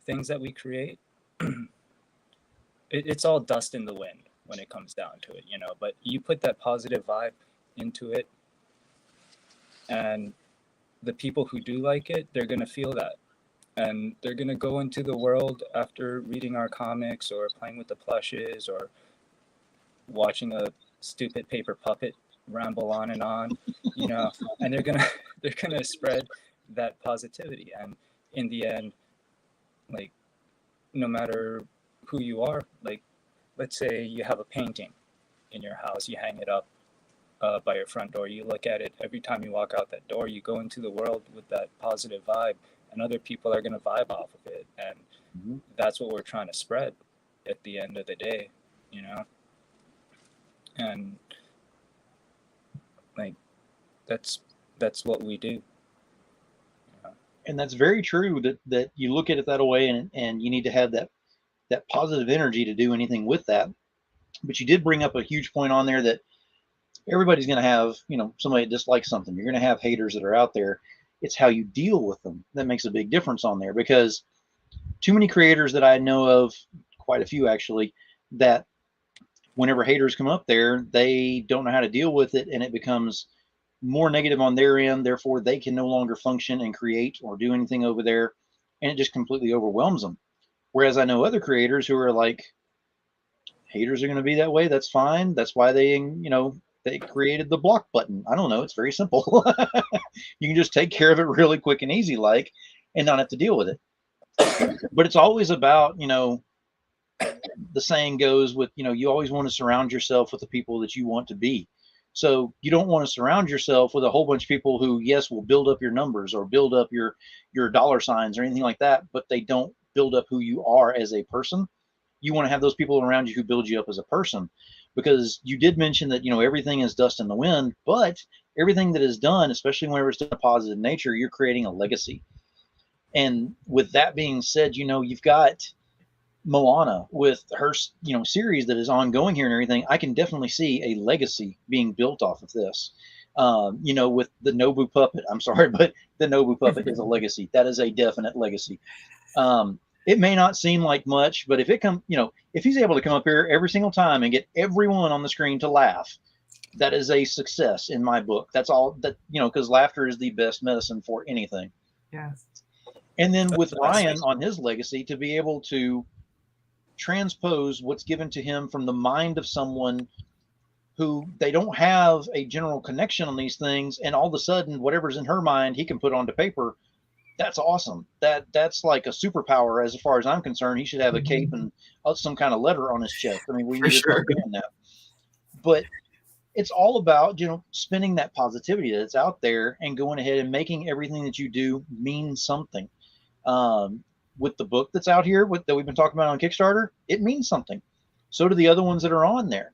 things that we create. It's all dust in the wind when it comes down to it, but you put that positive vibe into it, and the people who do like it, they're going to feel that. And they're going to go into the world after reading our comics or playing with the plushes or watching a stupid paper puppet ramble on, and they're going to spread that positivity. And in the end, like, no matter who you are, like, let's say you have a painting in your house, you hang it up by your front door, you look at it every time you walk out that door, you go into the world with that positive vibe, and other people are going to vibe off of it. And that's what we're trying to spread at the end of the day, and like that's what we do. And that's very true, that you look at it that way, and you need to have that positive energy to do anything with that. But you did bring up a huge point on there, that everybody's going to have, somebody that dislikes something. You're going to have haters that are out there. It's how you deal with them that makes a big difference on there, because too many creators that I know of, quite a few actually, that whenever haters come up there, they don't know how to deal with it, and it becomes more negative on their end. Therefore, they can no longer function and create or do anything over there, and it just completely overwhelms them. Whereas I know other creators who are like, haters are going to be that way. That's fine. That's why they created the block button. I don't know. It's very simple. You can just take care of it really quick and easy, like, and not have to deal with it. But it's always about, the saying goes with, you always want to surround yourself with the people that you want to be. So you don't want to surround yourself with a whole bunch of people who, yes, will build up your numbers or build up your dollar signs or anything like that, but they don't build up who you are as a person. You want to have those people around you who build you up as a person, because you did mention that, everything is dust in the wind, but everything that is done, especially whenever it's done in a positive nature, you're creating a legacy. And with that being said, you've got Moana with her, series that is ongoing here and everything. I can definitely see a legacy being built off of this. With the Nobu puppet, I'm sorry, but the Nobu puppet is a legacy. That is a definite legacy. It may not seem like much, but if if he's able to come up here every single time and get everyone on the screen to laugh, that is a success in my book. That's all that, because laughter is the best medicine for anything. Yes. And then with Ryan on his legacy, to be able to transpose what's given to him from the mind of someone who they don't have a general connection on these things, and all of a sudden whatever's in her mind he can put onto paper. That's awesome. That's like a superpower as far as I'm concerned. He should have a cape and some kind of letter on his chest. I mean, we need to start doing that. But it's all about, spinning that positivity that's out there and going ahead and making everything that you do mean something. With the book that's out here that we've been talking about on Kickstarter, it means something. So do the other ones that are on there.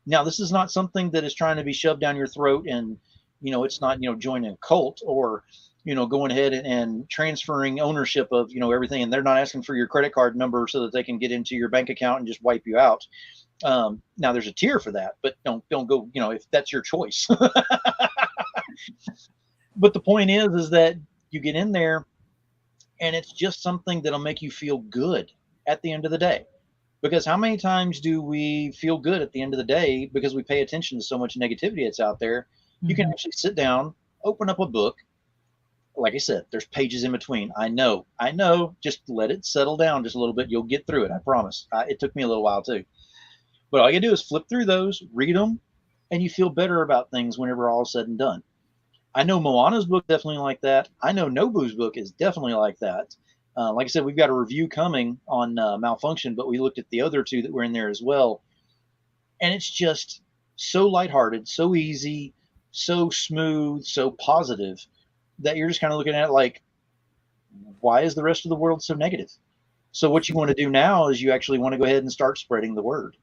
Now, this is not something that is trying to be shoved down your throat, and, it's not, joining a cult or, going ahead and transferring ownership of, everything. And they're not asking for your credit card number so that they can get into your bank account and just wipe you out. Now there's a tier for that, but don't go, if that's your choice. But the point is that you get in there and it's just something that'll make you feel good at the end of the day. Because how many times do we feel good at the end of the day because we pay attention to so much negativity that's out there? Mm-hmm. You can actually sit down, open up a book. Like I said, there's pages in between. I know. Just let it settle down just a little bit. You'll get through it. I promise. It took me a little while too. But all you do is flip through those, read them, and you feel better about things whenever all is said and done. I know Moana's book definitely like that. I know Nobu's book is definitely like that. Like I said, we've got a review coming on Malfunction, but we looked at the other two that were in there as well. And it's just so lighthearted, so easy, so smooth, so positive that you're just kind of looking at it like, why is the rest of the world so negative? So what you want to do now is you actually want to go ahead and start spreading the word.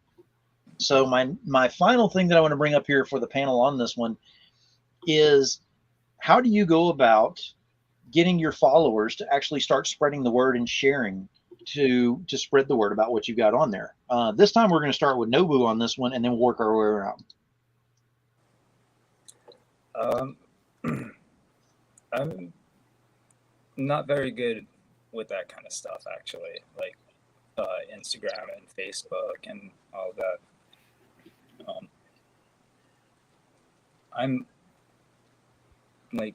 So my final thing that I want to bring up here for the panel on this one is, how do you go about getting your followers to actually start spreading the word and sharing to spread the word about what you got on there? This time we're going to start with Nobu on this one and then work our way around. I'm not very good with that kind of stuff, actually, like Instagram and Facebook and all that. I'm like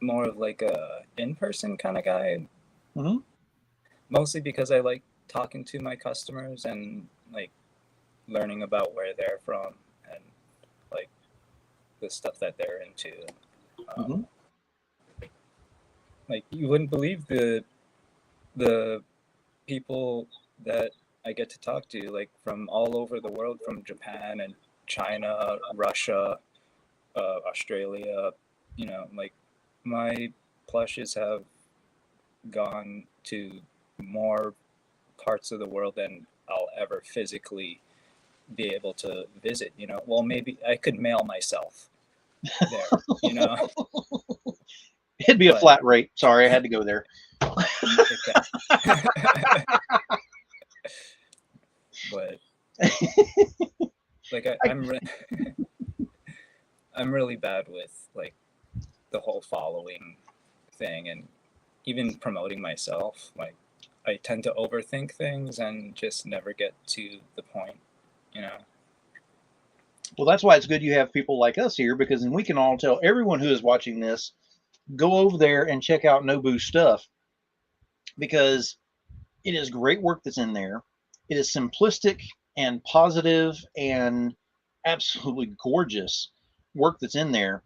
more of like a in-person kind of guy. Mm-hmm. Mostly because I like talking to my customers and like learning about where they're from and like the stuff that they're into. Mm-hmm. Like, you wouldn't believe the people that I get to talk to, like from all over the world, from Japan and China, Russia, Australia. Like, my plushes have gone to more parts of the world than I'll ever physically be able to visit. Well, maybe I could mail myself there. It'd be a flat rate. Sorry, I had to go there. But like I'm really bad with like the whole following thing. And even promoting myself, like I tend to overthink things and just never get to the point, you know. Well, that's why it's good you have people like us here, because then we can all tell everyone who is watching this, go over there and check out Nobu's stuff, because it is great work that's in there. It is simplistic and positive and absolutely gorgeous work that's in there.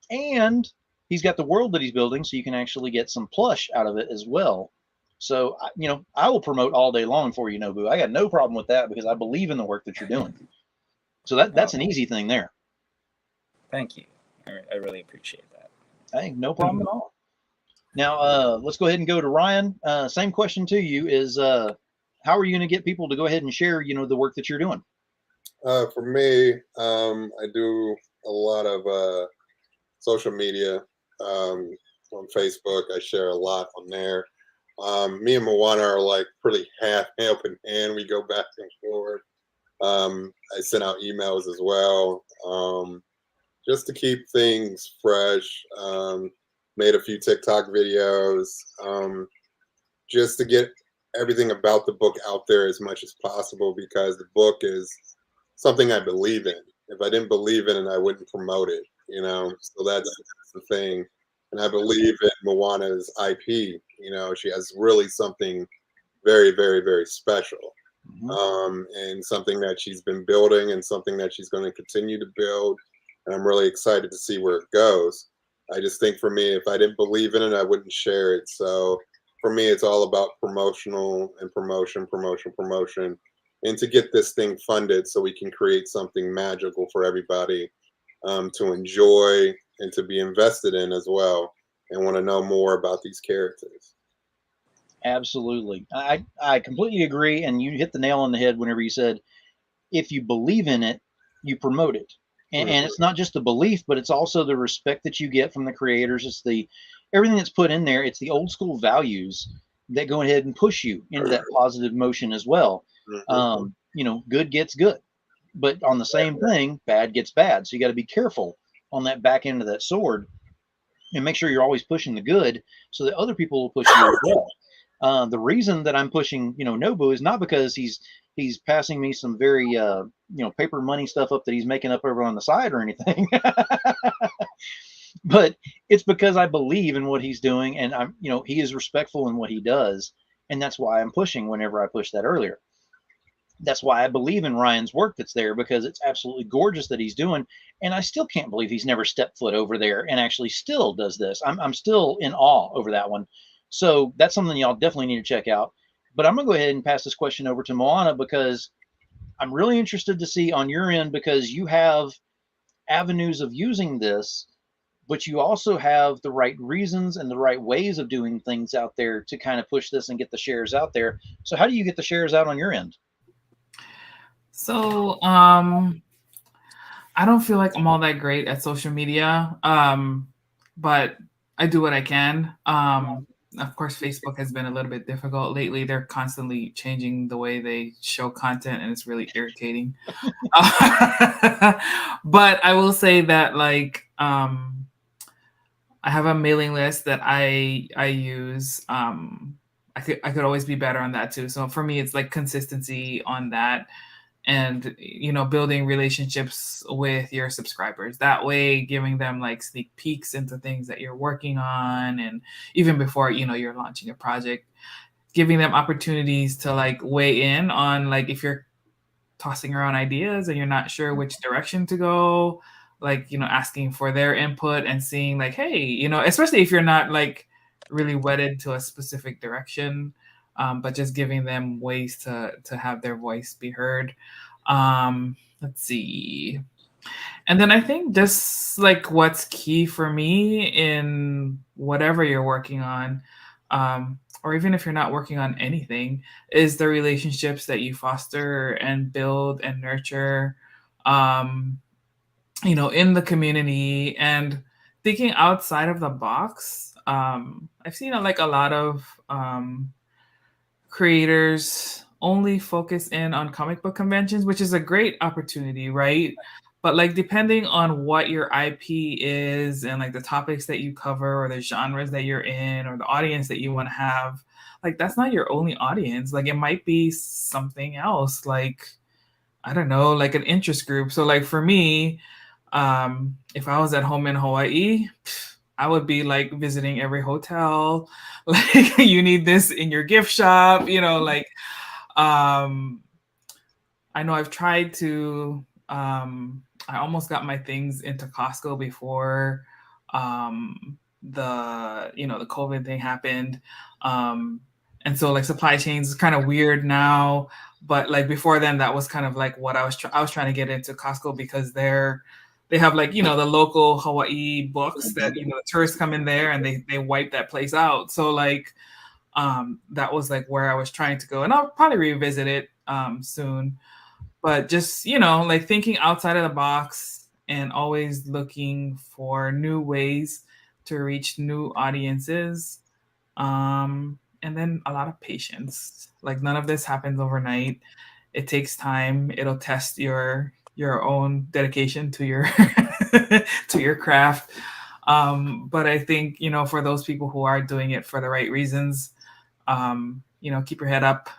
And he's got the world that he's building, so you can actually get some plush out of it as well. So, you know, I will promote all day long for you, Nobu. I got no problem with that because I believe in the work that you're doing. So that's an easy thing there. Thank you. I really appreciate that. Hey, no problem at all. Now, let's go ahead and go to Ryan. Same question to you is, how are you going to get people to go ahead and share, you know, the work that you're doing? For me, I do a lot of social media on Facebook. I share a lot on there. Me and Moana are like pretty hand in hand. We go back and forth. I send out emails as well, just to keep things fresh. Made a few TikTok videos, just to get everything about the book out there as much as possible, because the book is something I believe in. If I didn't believe in it, I wouldn't promote it, you know? So that's the thing. And I believe in Moana's IP. You know, she has really something very, very, very special. And something that she's been building and something that she's going to continue to build. And I'm really excited to see where it goes. I just think for me, if I didn't believe in it, I wouldn't share it. So for me, it's all about promotional and promotion, and to get this thing funded so we can create something magical for everybody to enjoy and to be invested in as well, and want to know more about these characters. Absolutely. I completely agree. And you hit the nail on the head whenever you said, if you believe in it, you promote it. And it's not just the belief, but it's also the respect that you get from the creators. It's the everything that's put in there. It's the old school values that go ahead and push you into that positive motion as well. You know, good gets good, but on the same thing, bad gets bad. So you got to be careful on that back end of that sword and make sure you're always pushing the good so that other people will push you as well. The reason that I'm pushing, you know, Nobu is not because he's passing me some very, you know, paper money stuff up that he's making up over on the side or anything. But it's because I believe in what he's doing, and I'm, you know, he is respectful in what he does. And that's why I'm pushing whenever I pushed that earlier. That's why I believe in Ryan's work that's there, because it's absolutely gorgeous that he's doing. And I still can't believe he's never stepped foot over there and actually still does this. I'm still in awe over that one. So that's something y'all definitely need to check out. But I'm going to go ahead and pass this question over to Moana, because I'm really interested to see on your end, because you have avenues of using this, but you also have the right reasons and the right ways of doing things out there to kind of push this and get the shares out there. So how do you get the shares out on your end? So I don't feel like I'm all that great at social media, but I do what I can. Of course, Facebook has been a little bit difficult lately. They're constantly changing the way they show content, and it's really irritating. But I will say that, like, I have a mailing list that I use. I could always be better on that too. So for me, it's like consistency on that, and, you know, building relationships with your subscribers. That way, giving them like sneak peeks into things that you're working on, and even before, you know, you're launching a project, giving them opportunities to like weigh in on, like, if you're tossing around ideas and you're not sure which direction to go, like, you know, asking for their input and seeing like, hey, you know, especially if you're not like really wedded to a specific direction, but just giving them ways to have their voice be heard. Let's see. And then I think just like what's key for me in whatever you're working on, or even if you're not working on anything, is the relationships that you foster and build and nurture, you know, in the community, and thinking outside of the box. I've seen like a lot of creators only focus in on comic book conventions, which is a great opportunity, right? But like depending on what your IP is and like the topics that you cover or the genres that you're in or the audience that you want to have, like that's not your only audience. Like it might be something else, like I don't know, like an interest group. So like for me, if I was at home in Hawaii, I would be like visiting every hotel. Like you need this in your gift shop, you know, like um I know I've tried to I almost got my things into Costco before the COVID thing happened. And so like supply chains is kind of weird now, but like before then that was kind of like what I was trying to get into Costco because they have like, the local Hawaii books that, the tourists come in there and they wipe that place out. So like that was like where I was trying to go, and I'll probably revisit it soon. But just, like thinking outside of the box and always looking for new ways to reach new audiences. And then a lot of patience. Like none of this happens overnight. It takes time. It'll test your own dedication to your to your craft. But I think, for those people who are doing it for the right reasons, keep your head up.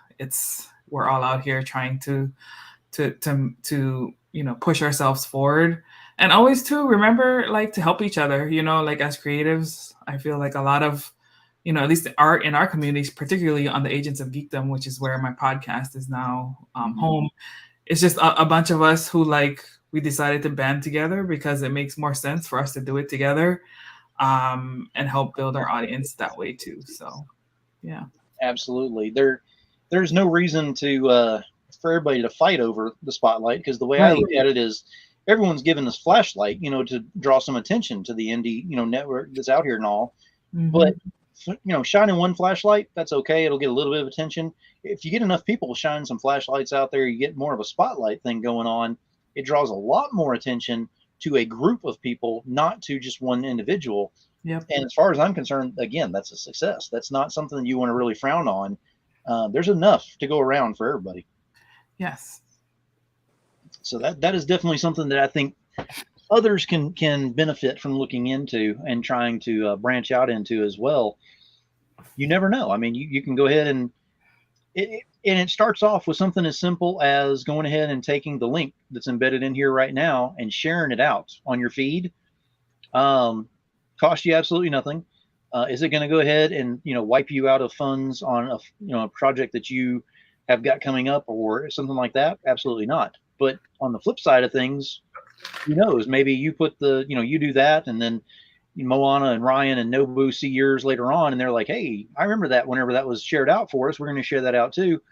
We're all out here trying to push ourselves forward, and always to remember like to help each other, like as creatives. I feel like a lot of at least in our communities, particularly on the Agents of Geekdom, which is where my podcast is now home. It's just a bunch of us who we decided to band together because it makes more sense for us to do it together, and help build our audience that way too. So yeah, absolutely. There's no reason to for everybody to fight over the spotlight, because the way I Right. look at it is everyone's given this flashlight, to draw some attention to the indie, network that's out here and all. Mhm. But shining one flashlight, that's okay. It'll get a little bit of attention. If you get enough people shining some flashlights out there, you get more of a spotlight thing going on. It draws a lot more attention to a group of people, not to just one individual. Yep. And as far as I'm concerned, again, that's a success. That's not something that you want to really frown on. There's enough to go around for everybody. Yes. So that is definitely something that I think others can benefit from looking into and trying to branch out into as well. You never know. I mean, you can go ahead and it starts off with something as simple as going ahead and taking the link that's embedded in here right now and sharing it out on your feed. Cost you absolutely nothing. Is it going to go ahead and wipe you out of funds on a project that you have got coming up or something like that? Absolutely not. But on the flip side of things, who knows? Maybe you put you do that, and then Moana and Ryan and Nobu see yours later on, and they're like, hey, I remember that whenever that was shared out for us, we're going to share that out too.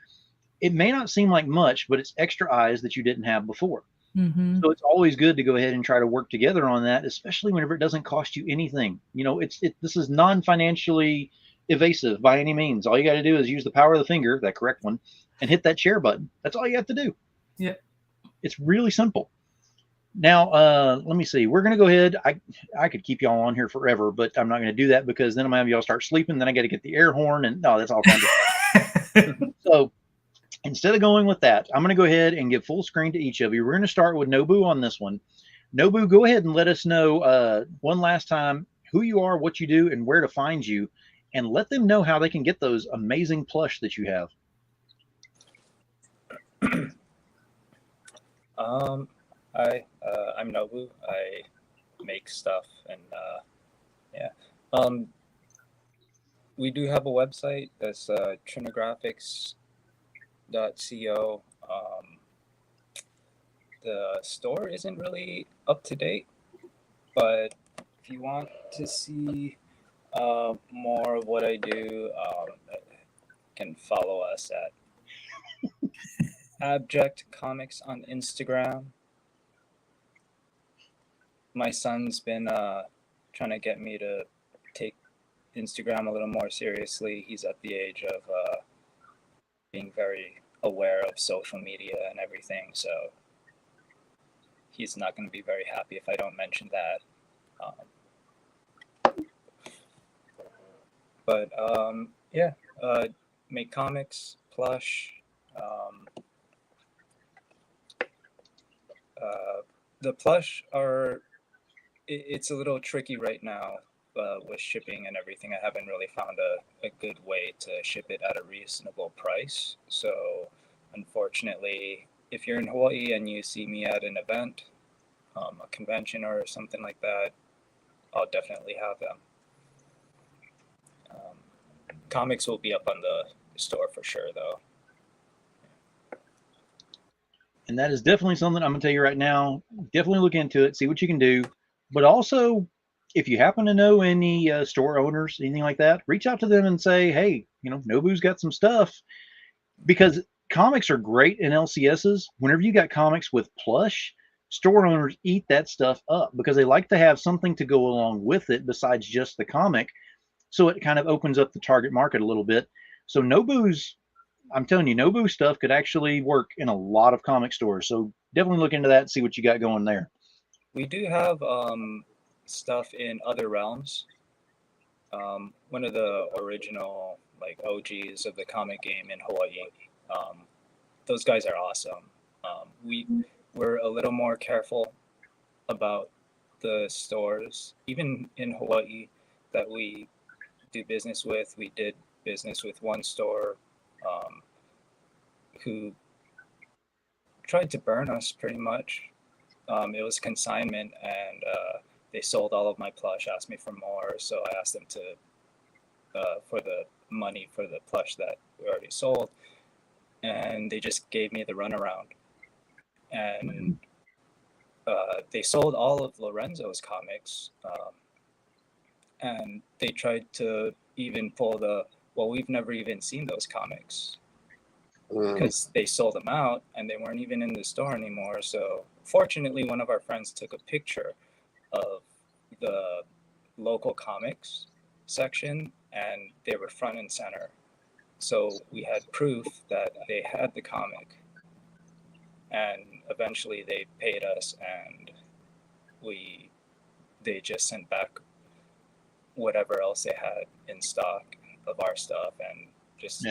It may not seem like much, but it's extra eyes that you didn't have before. Mm-hmm. So it's always good to go ahead and try to work together on that, especially whenever it doesn't cost you anything. This is non-financially evasive by any means. All you got to do is use the power of the finger, that correct one, and hit that share button. That's all you have to do. Yeah. It's really simple. Now, let me see. We're going to go ahead. I could keep y'all on here forever, but I'm not going to do that because then I'm going to have y'all start sleeping. Then I got to get the air horn, and no, that's all kinds of So instead of going with that, I'm going to go ahead and give full screen to each of you. We're going to start with Nobu on this one. Nobu, go ahead and let us know one last time who you are, what you do, and where to find you, and let them know how they can get those amazing plush that you have. I'm Nobu. I make stuff, and we do have a website that's trinographics.co. The store isn't really up to date, but if you want to see more of what I do, can follow us at Abject Comics on Instagram. My son's been trying to get me to take Instagram a little more seriously. He's at the age of being very aware of social media and everything, so he's not going to be very happy if I don't mention that. Make comics, plush, The plush are, it's a little tricky right now with shipping and everything. I haven't really found a good way to ship it at a reasonable price. So unfortunately, if you're in Hawaii and you see me at an event, a convention or something like that, I'll definitely have them. Comics will be up on the store for sure, though. And that is definitely something I'm going to tell you right now. Definitely look into it, see what you can do. But also, if you happen to know any store owners, anything like that, reach out to them and say, hey, Nobu's got some stuff. Because comics are great in LCSs. Whenever you got comics with plush, store owners eat that stuff up because they like to have something to go along with it besides just the comic. So it kind of opens up the target market a little bit. So I'm telling you, Nobu stuff could actually work in a lot of comic stores. So definitely look into that and see what you got going there. We do have stuff in other realms. One of the original OGs of the comic game in Hawaii. Those guys are awesome. We're a little more careful about the stores, even in Hawaii, that we do business with. We did business with one store who tried to burn us pretty much. It was consignment, and they sold all of my plush, asked me for more, so I asked them to for the money for the plush that we already sold, and they just gave me the runaround. And they sold all of Lorenzo's comics, and they tried to even pull we've never even seen those comics, because they sold them out and they weren't even in the store anymore. So fortunately, one of our friends took a picture of the local comics section, and they were front and center. So we had proof that they had the comic, and eventually they paid us, and they just sent back whatever else they had in stock of our stuff, and just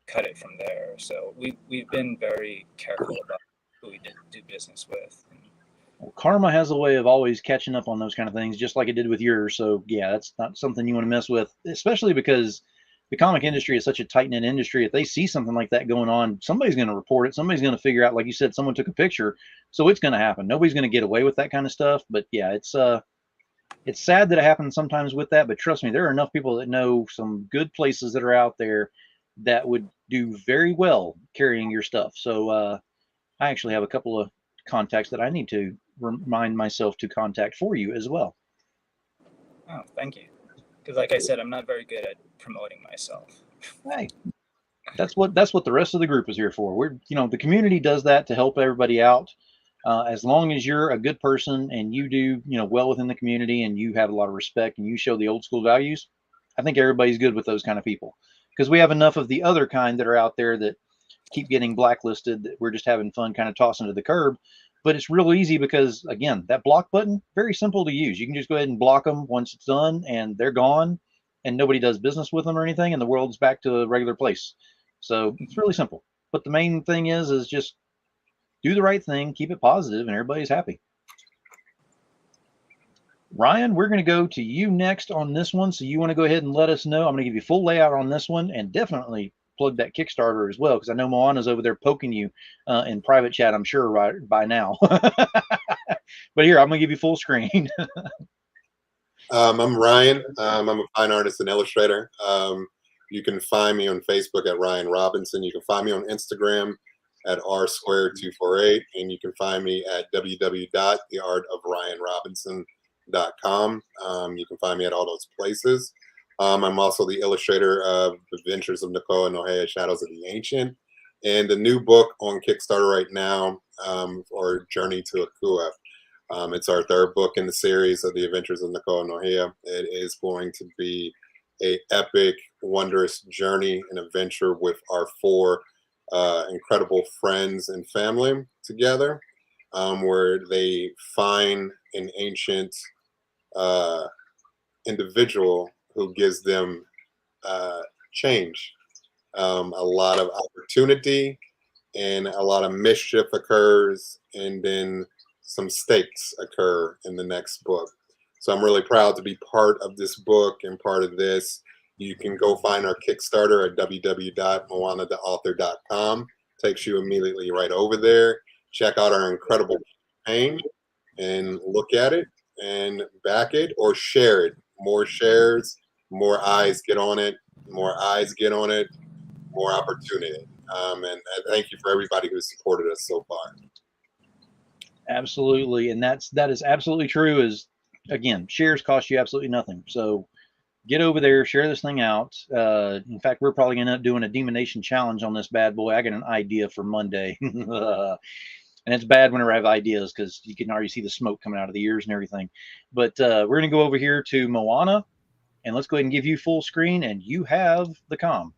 cut it from there. So we've been very careful about who we do business with. Well, karma has a way of always catching up on those kind of things, just like it did with yours. So yeah, that's not something you want to mess with, especially because the comic industry is such a tight-knit industry. If they see something like that going on, somebody's going to report it. Somebody's going to figure out, like you said, someone took a picture. So it's going to happen. Nobody's going to get away with that kind of stuff. But yeah, it's sad that it happens sometimes with that. But trust me, there are enough people that know some good places that are out there that would do very well carrying your stuff. So I actually have a couple of contacts that I need to remind myself to contact for you as well. Oh, thank you. Because like I said, I'm not very good at promoting myself. Hey, that's what the rest of the group is here for. We're, the community does that to help everybody out. As long as you're a good person and you do, well within the community, and you have a lot of respect and you show the old school values, I think everybody's good with those kind of people. Because we have enough of the other kind that are out there that keep getting blacklisted, that we're just having fun kind of tossing to the curb. But it's real easy because, again, that block button, very simple to use. You can just go ahead and block them once it's done, and they're gone, and nobody does business with them or anything, and the world's back to a regular place. So it's really simple. But the main thing is just do the right thing, keep it positive, and everybody's happy. Ryan, we're going to go to you next on this one. So you want to go ahead and let us know. I'm going to give you full layout on this one, and definitely plug that Kickstarter as well, because I know Moana's over there poking you in private chat, I'm sure, right by now. But here, I'm going to give you full screen. I'm Ryan. I'm a fine artist and illustrator. You can find me on Facebook at Ryan Robinson. You can find me on Instagram at r248, and you can find me at www.theartofryanrobinson.com. You can find me at all those places. I'm also the illustrator of The Adventures of Nakoa Nohea, Shadows of the Ancient, and the new book on Kickstarter right now, or Journey to Akua. It's our third book in the series of The Adventures of Nakoa Nohea. It is going to be a epic, wondrous journey and adventure with our four incredible friends and family together, where they find an ancient individual who gives them change. A lot of opportunity and a lot of mischief occurs, and then some stakes occur in the next book. So I'm really proud to be part of this book and part of this. You can go find our Kickstarter at www.moanatheauthor.com. Takes you immediately right over there. Check out our incredible campaign and look at it and back it or share it. More shares, more eyes get on it. More eyes get on it, more opportunity. And thank you for everybody who's supported us so far. Absolutely, and that is absolutely true. Is again, shares cost you absolutely nothing. So get over there, share this thing out. In fact, we're probably going to end up doing a DemoNation challenge on this bad boy. I got an idea for Monday. And it's bad whenever I have ideas because you can already see the smoke coming out of the ears and everything. But we're going to go over here to Moana, and let's go ahead and give you full screen, and you have the comm.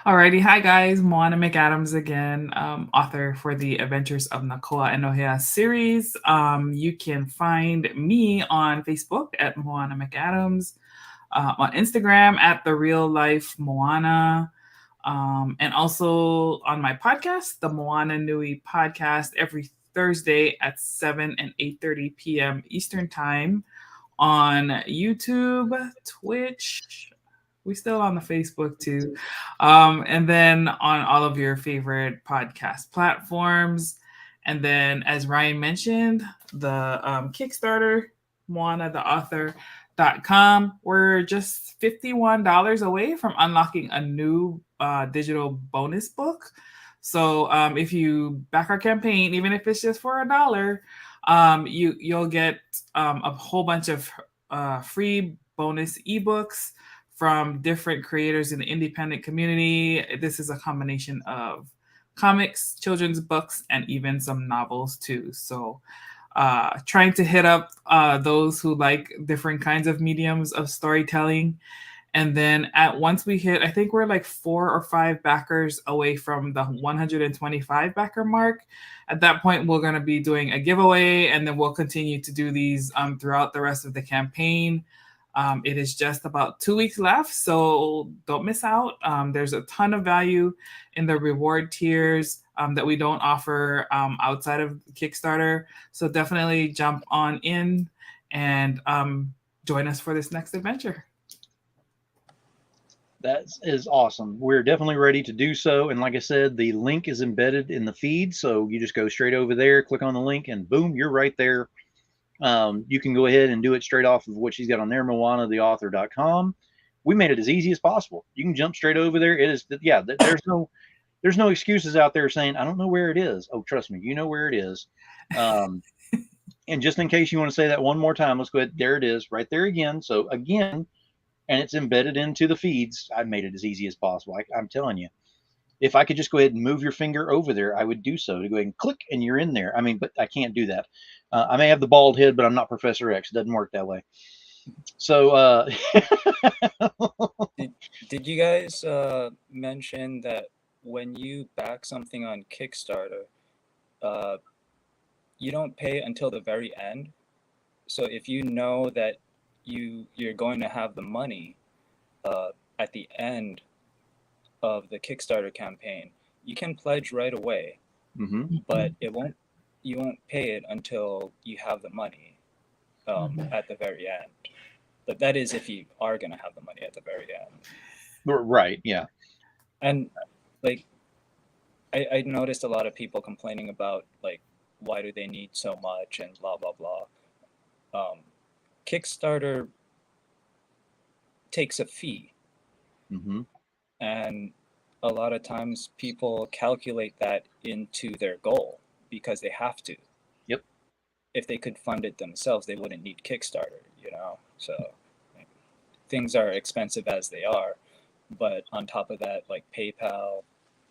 Alrighty, hi guys, Moana McAdams again, author for the Adventures of Nakoa and Nohea series. You can find me on Facebook at Moana McAdams, on Instagram at The Real Life Moana, and also on my podcast, the Moana Nui podcast, every Thursday at 7 and 8:30 p.m. Eastern Time on YouTube, Twitch. We still on the Facebook too. And then on all of your favorite podcast platforms. And then, as Ryan mentioned, the Kickstarter, moanatheauthor.com. We're just $51 away from unlocking a new digital bonus book. So if you back our campaign, even if it's just for $1, you'll get a whole bunch of free bonus ebooks from different creators in the independent community. This is a combination of comics, children's books, and even some novels too. So trying to hit up those who like different kinds of mediums of storytelling. And then once we hit, I think we're like 4 or 5 backers away from the 125 backer mark. At that point, we're going to be doing a giveaway, and then we'll continue to do these throughout the rest of the campaign. It is just about 2 weeks left, so don't miss out. There's a ton of value in the reward tiers that we don't offer outside of Kickstarter. So definitely jump on in and join us for this next adventure. That is awesome. We're definitely ready to do so. And like I said, the link is embedded in the feed. So you just go straight over there, click on the link, and boom, you're right there. You can go ahead and do it straight off of what she's got on there, moanatheauthor.com. We made it as easy as possible. You can jump straight over there. It is, yeah, there's no excuses out there saying, I don't know where it is. Oh, trust me, you know where it is. And just in case you want to say that one more time, let's go ahead. There it is right there again. So again, and it's embedded into the feeds. I made it as easy as possible. I'm telling you, if I could just go ahead and move your finger over there, I would do so, to go ahead and click and you're in there. I mean, but I can't do that. I may have the bald head, but I'm not Professor X. It doesn't work that way. So did you guys mention that when you back something on Kickstarter, you don't pay until the very end? So if you know that you're going to have the money at the end of the Kickstarter campaign, you can pledge right away, but you won't pay it until you have the money at the very end. But that is if you are going to have the money at the very end. Right, yeah. And like I noticed a lot of people complaining about like, why do they need so much and blah blah blah. Kickstarter takes a fee, and a lot of times people calculate that into their goal because they have to. Yep. If they could fund it themselves, they wouldn't need Kickstarter, So things are expensive as they are, but on top of that, like PayPal,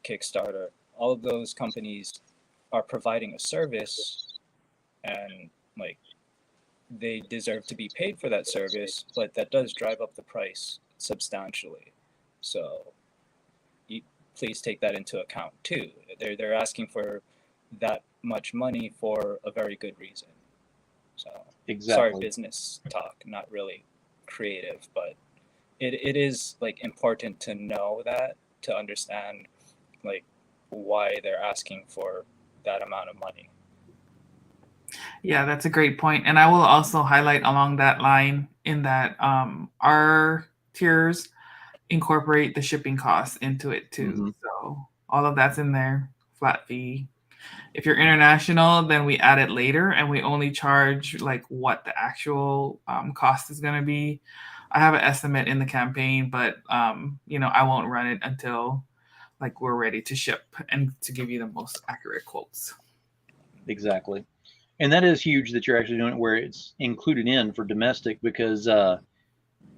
Kickstarter, all of those companies are providing a service, and like they deserve to be paid for that service, but that does drive up the price substantially. So please take that into account too. They're asking for that much money for a very good reason. So exactly. Sorry, business talk, not really creative, but it is like important to know that, to understand like why they're asking for that amount of money. Yeah, that's a great point. And I will also highlight along that line in that our tiers incorporate the shipping costs into it too. Mhm. So all of that's in there, flat fee. If you're international, then we add it later and we only charge like what the actual cost is going to be. I have an estimate in the campaign, but I won't run it until like we're ready to ship and to give you the most accurate quotes. Exactly. And that is huge that you're actually doing it where it's included in for domestic, because a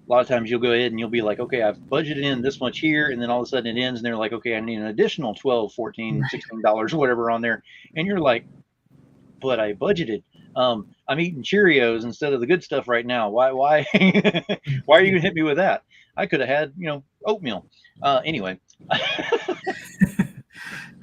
lot of times you'll go ahead and you'll be like, okay, I've budgeted in this much here, and then all of a sudden it ends and they're like, okay, I need an additional $12, $14, $16 or whatever on there. And you're like, but I budgeted. I'm eating Cheerios instead of the good stuff right now. Why why are you gonna hit me with that? I could have had, oatmeal. Anyway.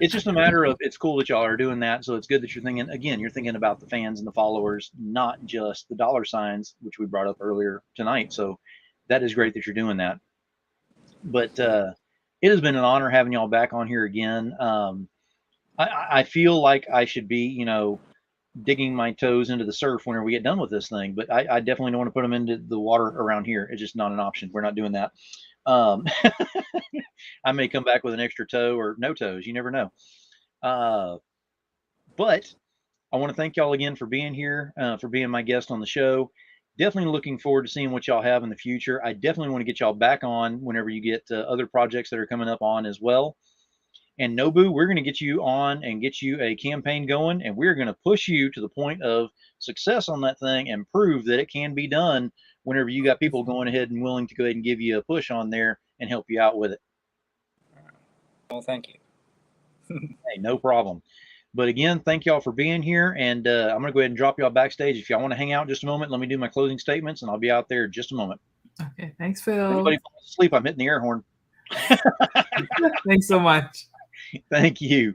It's just a matter of, it's cool that y'all are doing that. So it's good that you're thinking about the fans and the followers, not just the dollar signs, which we brought up earlier tonight. So that is great that you're doing that. But it has been an honor having y'all back on here again. I feel like I should be, digging my toes into the surf whenever we get done with this thing, but I definitely don't want to put them into the water around here. It's just not an option. We're not doing that. I may come back with an extra toe or no toes. You never know. But I want to thank y'all again for being here, for being my guest on the show. Definitely looking forward to seeing what y'all have in the future. I definitely want to get y'all back on whenever you get other projects that are coming up on as well. And Nobu, we're going to get you on and get you a campaign going, and we're going to push you to the point of success on that thing and prove that it can be done whenever you got people going ahead and willing to go ahead and give you a push on there and help you out with it. Well, thank you. Hey, no problem. But again, thank y'all for being here, and I'm going to go ahead and drop y'all backstage. If y'all want to hang out just a moment, let me do my closing statements, and I'll be out there in just a moment. Okay, thanks, Phil. If anybody falls asleep, I'm hitting the air horn. Thanks so much. Thank you.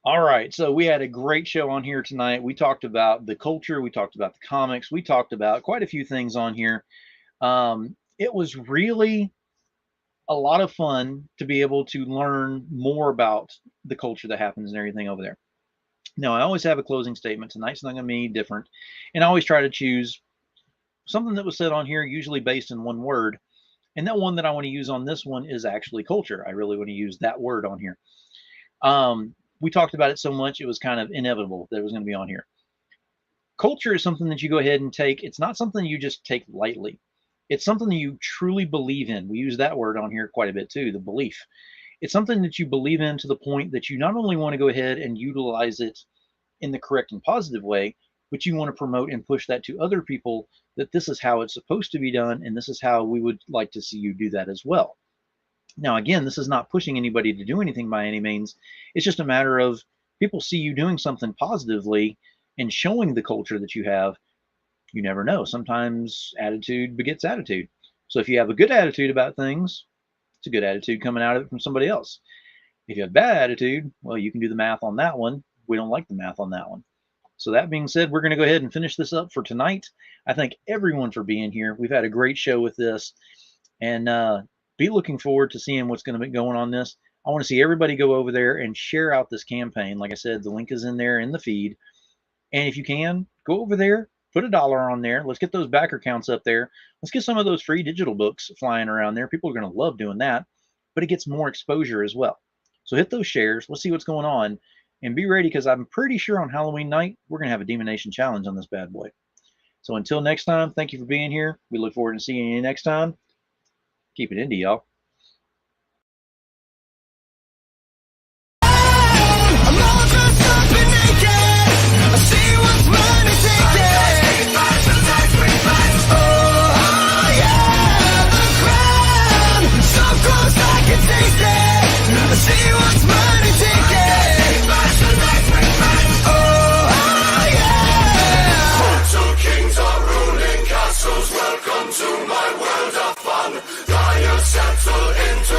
All right, so we had a great show on here tonight. We talked about the culture, we talked about the comics, we talked about quite a few things on here. It was really a lot of fun to be able to learn more about the culture that happens and everything over there. Now, I always have a closing statement. Tonight's not going to be different, and I always try to choose something that was said on here, usually based in one word. And that one that I want to use on this one is actually culture. I really want to use that word on here. We talked about it so much, it was kind of inevitable that it was going to be on here. Culture is something that you go ahead and take. It's not something you just take lightly. It's something that you truly believe in. We use that word on here quite a bit too, the belief. It's something that you believe in to the point that you not only want to go ahead and utilize it in the correct and positive way, but you want to promote and push that to other people, that this is how it's supposed to be done, and this is how we would like to see you do that as well. Now, again, this is not pushing anybody to do anything by any means. It's just a matter of people see you doing something positively and showing the culture that you have. You never know. Sometimes attitude begets attitude. So if you have a good attitude about things, it's a good attitude coming out of it from somebody else. If you have bad attitude, well, you can do the math on that one. We don't like the math on that one. So that being said, we're going to go ahead and finish this up for tonight. I thank everyone for being here. We've had a great show with this, and be looking forward to seeing what's going to be going on this. I want to see everybody go over there and share out this campaign. Like I said, the link is in there in the feed. And if you can, go over there, put $1 on there. Let's get those backer counts up there. Let's get some of those free digital books flying around there. People are going to love doing that, but it gets more exposure as well. So hit those shares. Let's see what's going on. And be ready, because I'm pretty sure on Halloween night, we're going to have a DemoNation challenge on this bad boy. So until next time, thank you for being here. We look forward to seeing you next time. Keep it indie, y'all.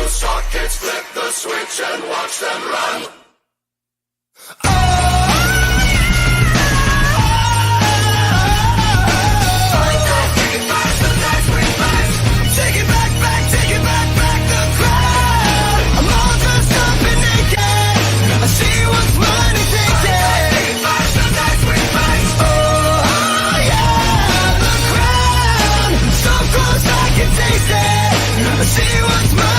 Sockets, flip the switch and watch them run. Take it back, the crowd. I'm all dressed up and naked. I see what's money thinking. She was mine.